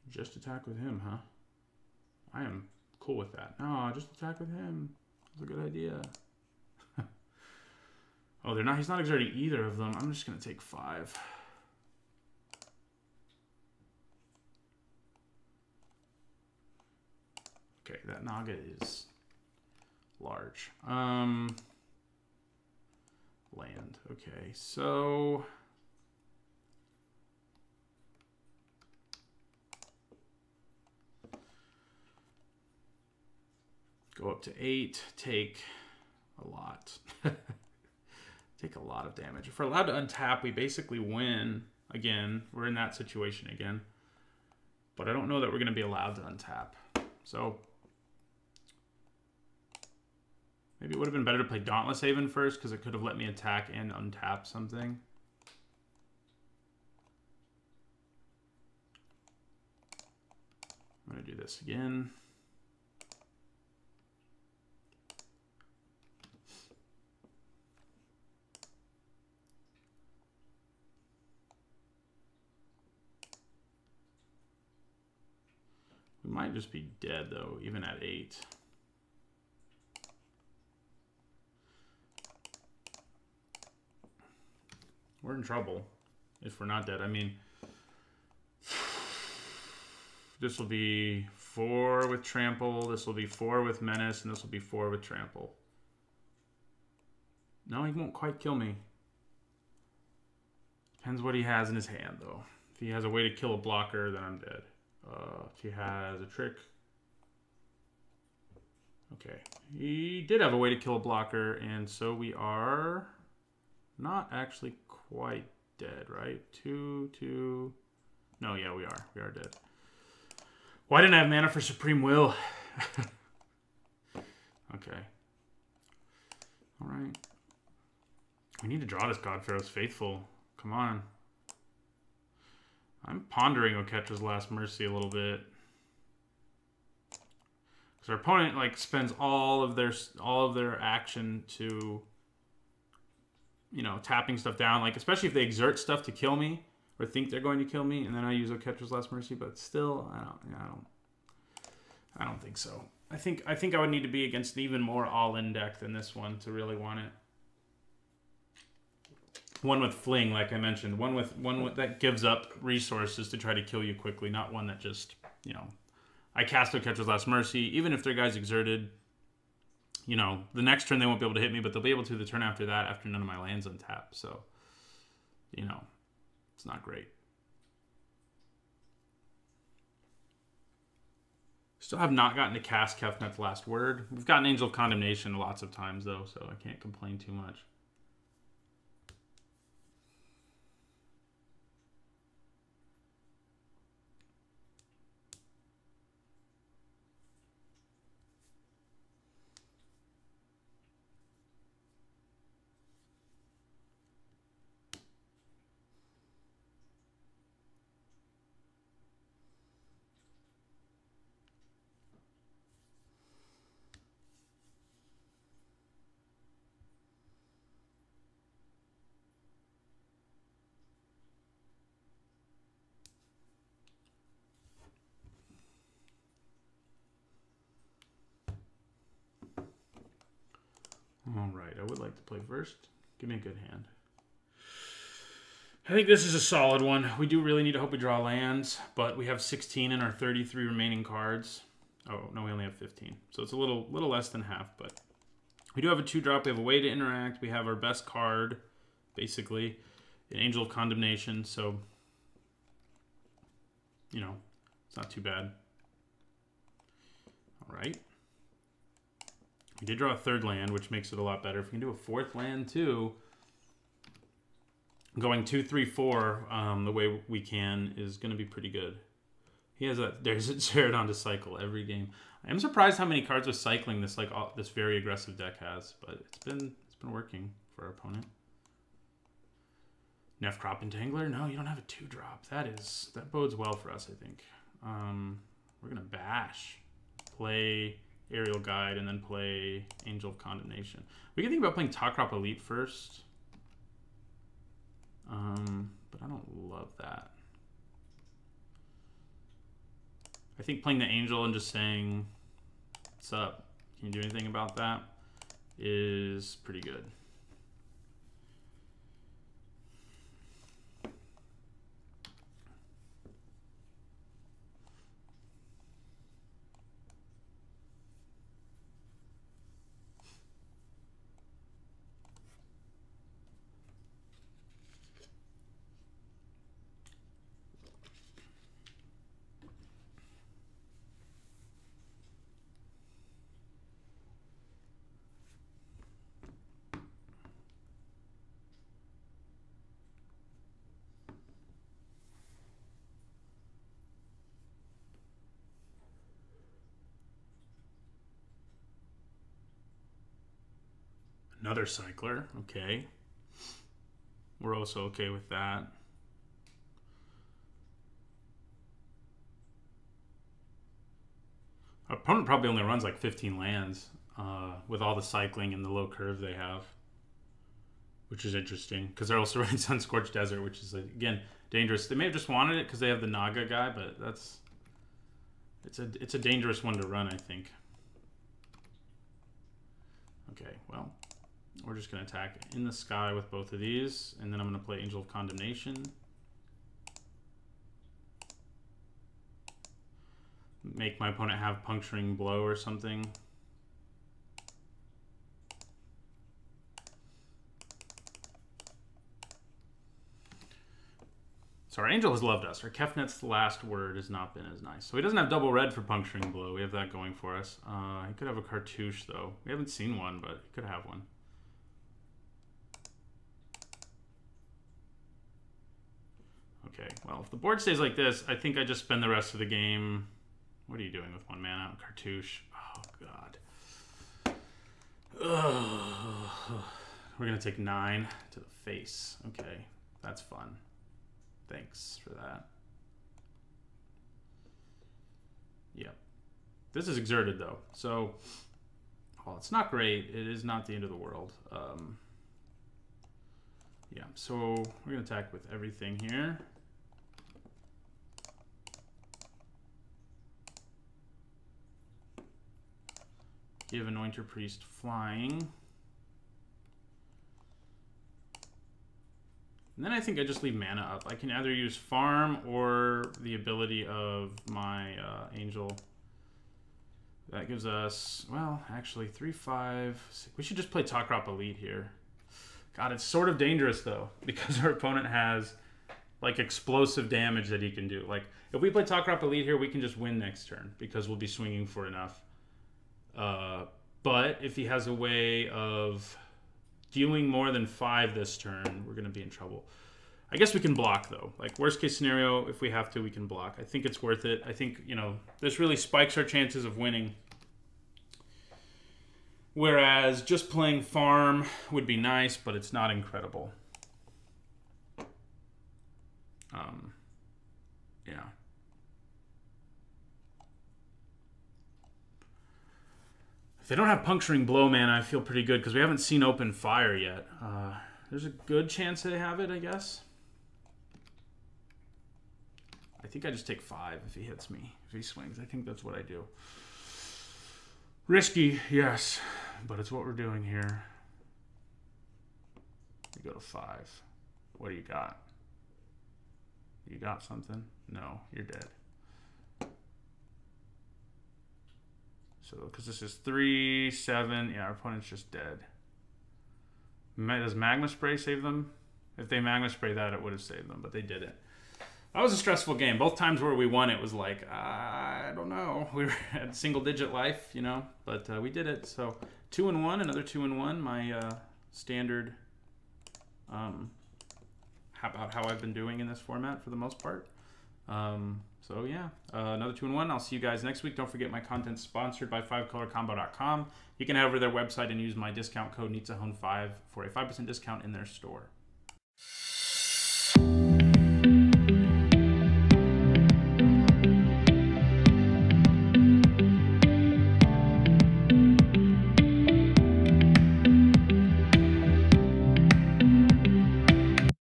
Just attack with him, huh? I am cool with that. No, just attack with him. That's a good idea. Oh, they're not. He's not exerting either of them. I'm just going to take 5. Okay, that Naga is large. Land. Okay, so go up to 8. Take a lot. Take a lot of damage. If we're allowed to untap, we basically win. Again, we're in that situation again. But I don't know that we're going to be allowed to untap. So maybe it would have been better to play Dauntless Haven first, because it could have let me attack and untap something. I'm going to do this again. We might just be dead, though, even at 8. We're in trouble if we're not dead. I mean, this will be 4 with Trample, this will be 4 with Menace, and this will be 4 with Trample. No, he won't quite kill me. Depends what he has in his hand, though. If he has a way to kill a blocker, then I'm dead. If he has a trick. Okay. He did have a way to kill a blocker, and so we are not actually quite dead, right? 2, 2. No, yeah, we are. We are dead. Why didn't I have mana for Supreme Will? Okay. All right. We need to draw this God Pharaoh's Faithful. Come on. I'm pondering Oketra's Last Mercy a little bit. Because our opponent like spends all of their action to, you know, tapping stuff down. Like, especially if they exert stuff to kill me or think they're going to kill me, and then I use Oketra's Last Mercy. But still, I don't think so. I think I would need to be against an even more all-in deck than this one to really want it. One with Fling, like I mentioned. One with that gives up resources to try to kill you quickly, not one that just, you know, I cast Oketra's Last Mercy. Even if their guy's exerted, you know, the next turn they won't be able to hit me, but they'll be able to the turn after that after none of my lands untap. So, you know, it's not great. Still have not gotten to cast Kefnet's Last Word. We've gotten Angel of Condemnation lots of times, though, so I can't complain too much. All right, I would like to play first. Give me a good hand. I think this is a solid one. We do really need to hope we draw lands, but we have 16 in our 33 remaining cards. Oh, no, we only have 15. So it's a little less than half, but we do have a 2-drop. We have a way to interact. We have our best card, basically, an Angel of Condemnation. So, you know, it's not too bad. All right. We did draw a 3rd land, which makes it a lot better. If we can do a 4th land, too, going 2, 3, 4 the way we can is going to be pretty good. He has a there's a Zerodon to cycle every game. I'm surprised how many cards with cycling this this very aggressive deck has, but it's been working for our opponent. Neff Crop Entangler? No, you don't have a 2-drop. That bodes well for us, I think. We're gonna bash, play Aerial Guide, and then play Angel of Condemnation. We can think about playing Top Crop Elite first. But I don't love that. I think playing the Angel and just saying, "What's up? Can you do anything about that?" is pretty good. Another cycler, okay. We're also okay with that. Our opponent probably only runs like 15 lands with all the cycling and the low curve they have, which is interesting because they're also running Sunscorched Desert, which is, again, dangerous. They may have just wanted it because they have the Naga guy, but it's a dangerous one to run, I think. Okay, well, we're just going to attack in the sky with both of these, and then I'm going to play Angel of Condemnation. Make my opponent have Puncturing Blow or something. So our Angel has loved us. Our Kefnet's last word has not been as nice. So he doesn't have double red for Puncturing Blow. We have that going for us. He could have a Cartouche, though. We haven't seen one, but he could have one. Okay, well, if the board stays like this, I think I just spend the rest of the game... What are you doing with 1 mana? Cartouche. Oh, God. Ugh. We're going to take 9 to the face. Okay, that's fun. Thanks for that. Yep. This is exerted, though. So, well, it's not great. It is not the end of the world. Yeah, so we're going to attack with everything here. Give Anointer Priest flying. And then I think I just leave mana up. I can either use farm or the ability of my Angel. That gives us, well, actually 3, 5, 6. We should just play Top Crop Elite here. God, it's sort of dangerous though, because our opponent has like explosive damage that he can do. Like if we play Top Crop Elite here, we can just win next turn because we'll be swinging for enough. But if he has a way of dealing more than 5 this turn, we're going to be in trouble. I guess we can block, though. Like, worst case scenario, if we have to, we can block. I think it's worth it. I think, you know, this really spikes our chances of winning. Whereas just playing farm would be nice, but it's not incredible. Yeah. If they don't have Puncturing Blow, man, I feel pretty good because we haven't seen Open Fire yet. There's a good chance they have it, I guess. I think I just take 5 if he hits me. If he swings, I think that's what I do. Risky, yes, but it's what we're doing here. We go to 5. What do you got? You got something? No, you're dead. So, because this is 3, 7, yeah, our opponent's just dead. Does Magma Spray save them? If they Magma Spray that, it would have saved them, but they didn't. That was a stressful game. Both times where we won, it was like, I don't know. We were at single-digit life, you know, but we did it. So 2-1, another 2-1. My standard, about how I've been doing in this format for the most part. So yeah, another 2-in-1. I'll see you guys next week. Don't forget my content's sponsored by 5colorcombo.com. You can head over to their website and use my discount code NITZAHONE5 for a 5% discount in their store.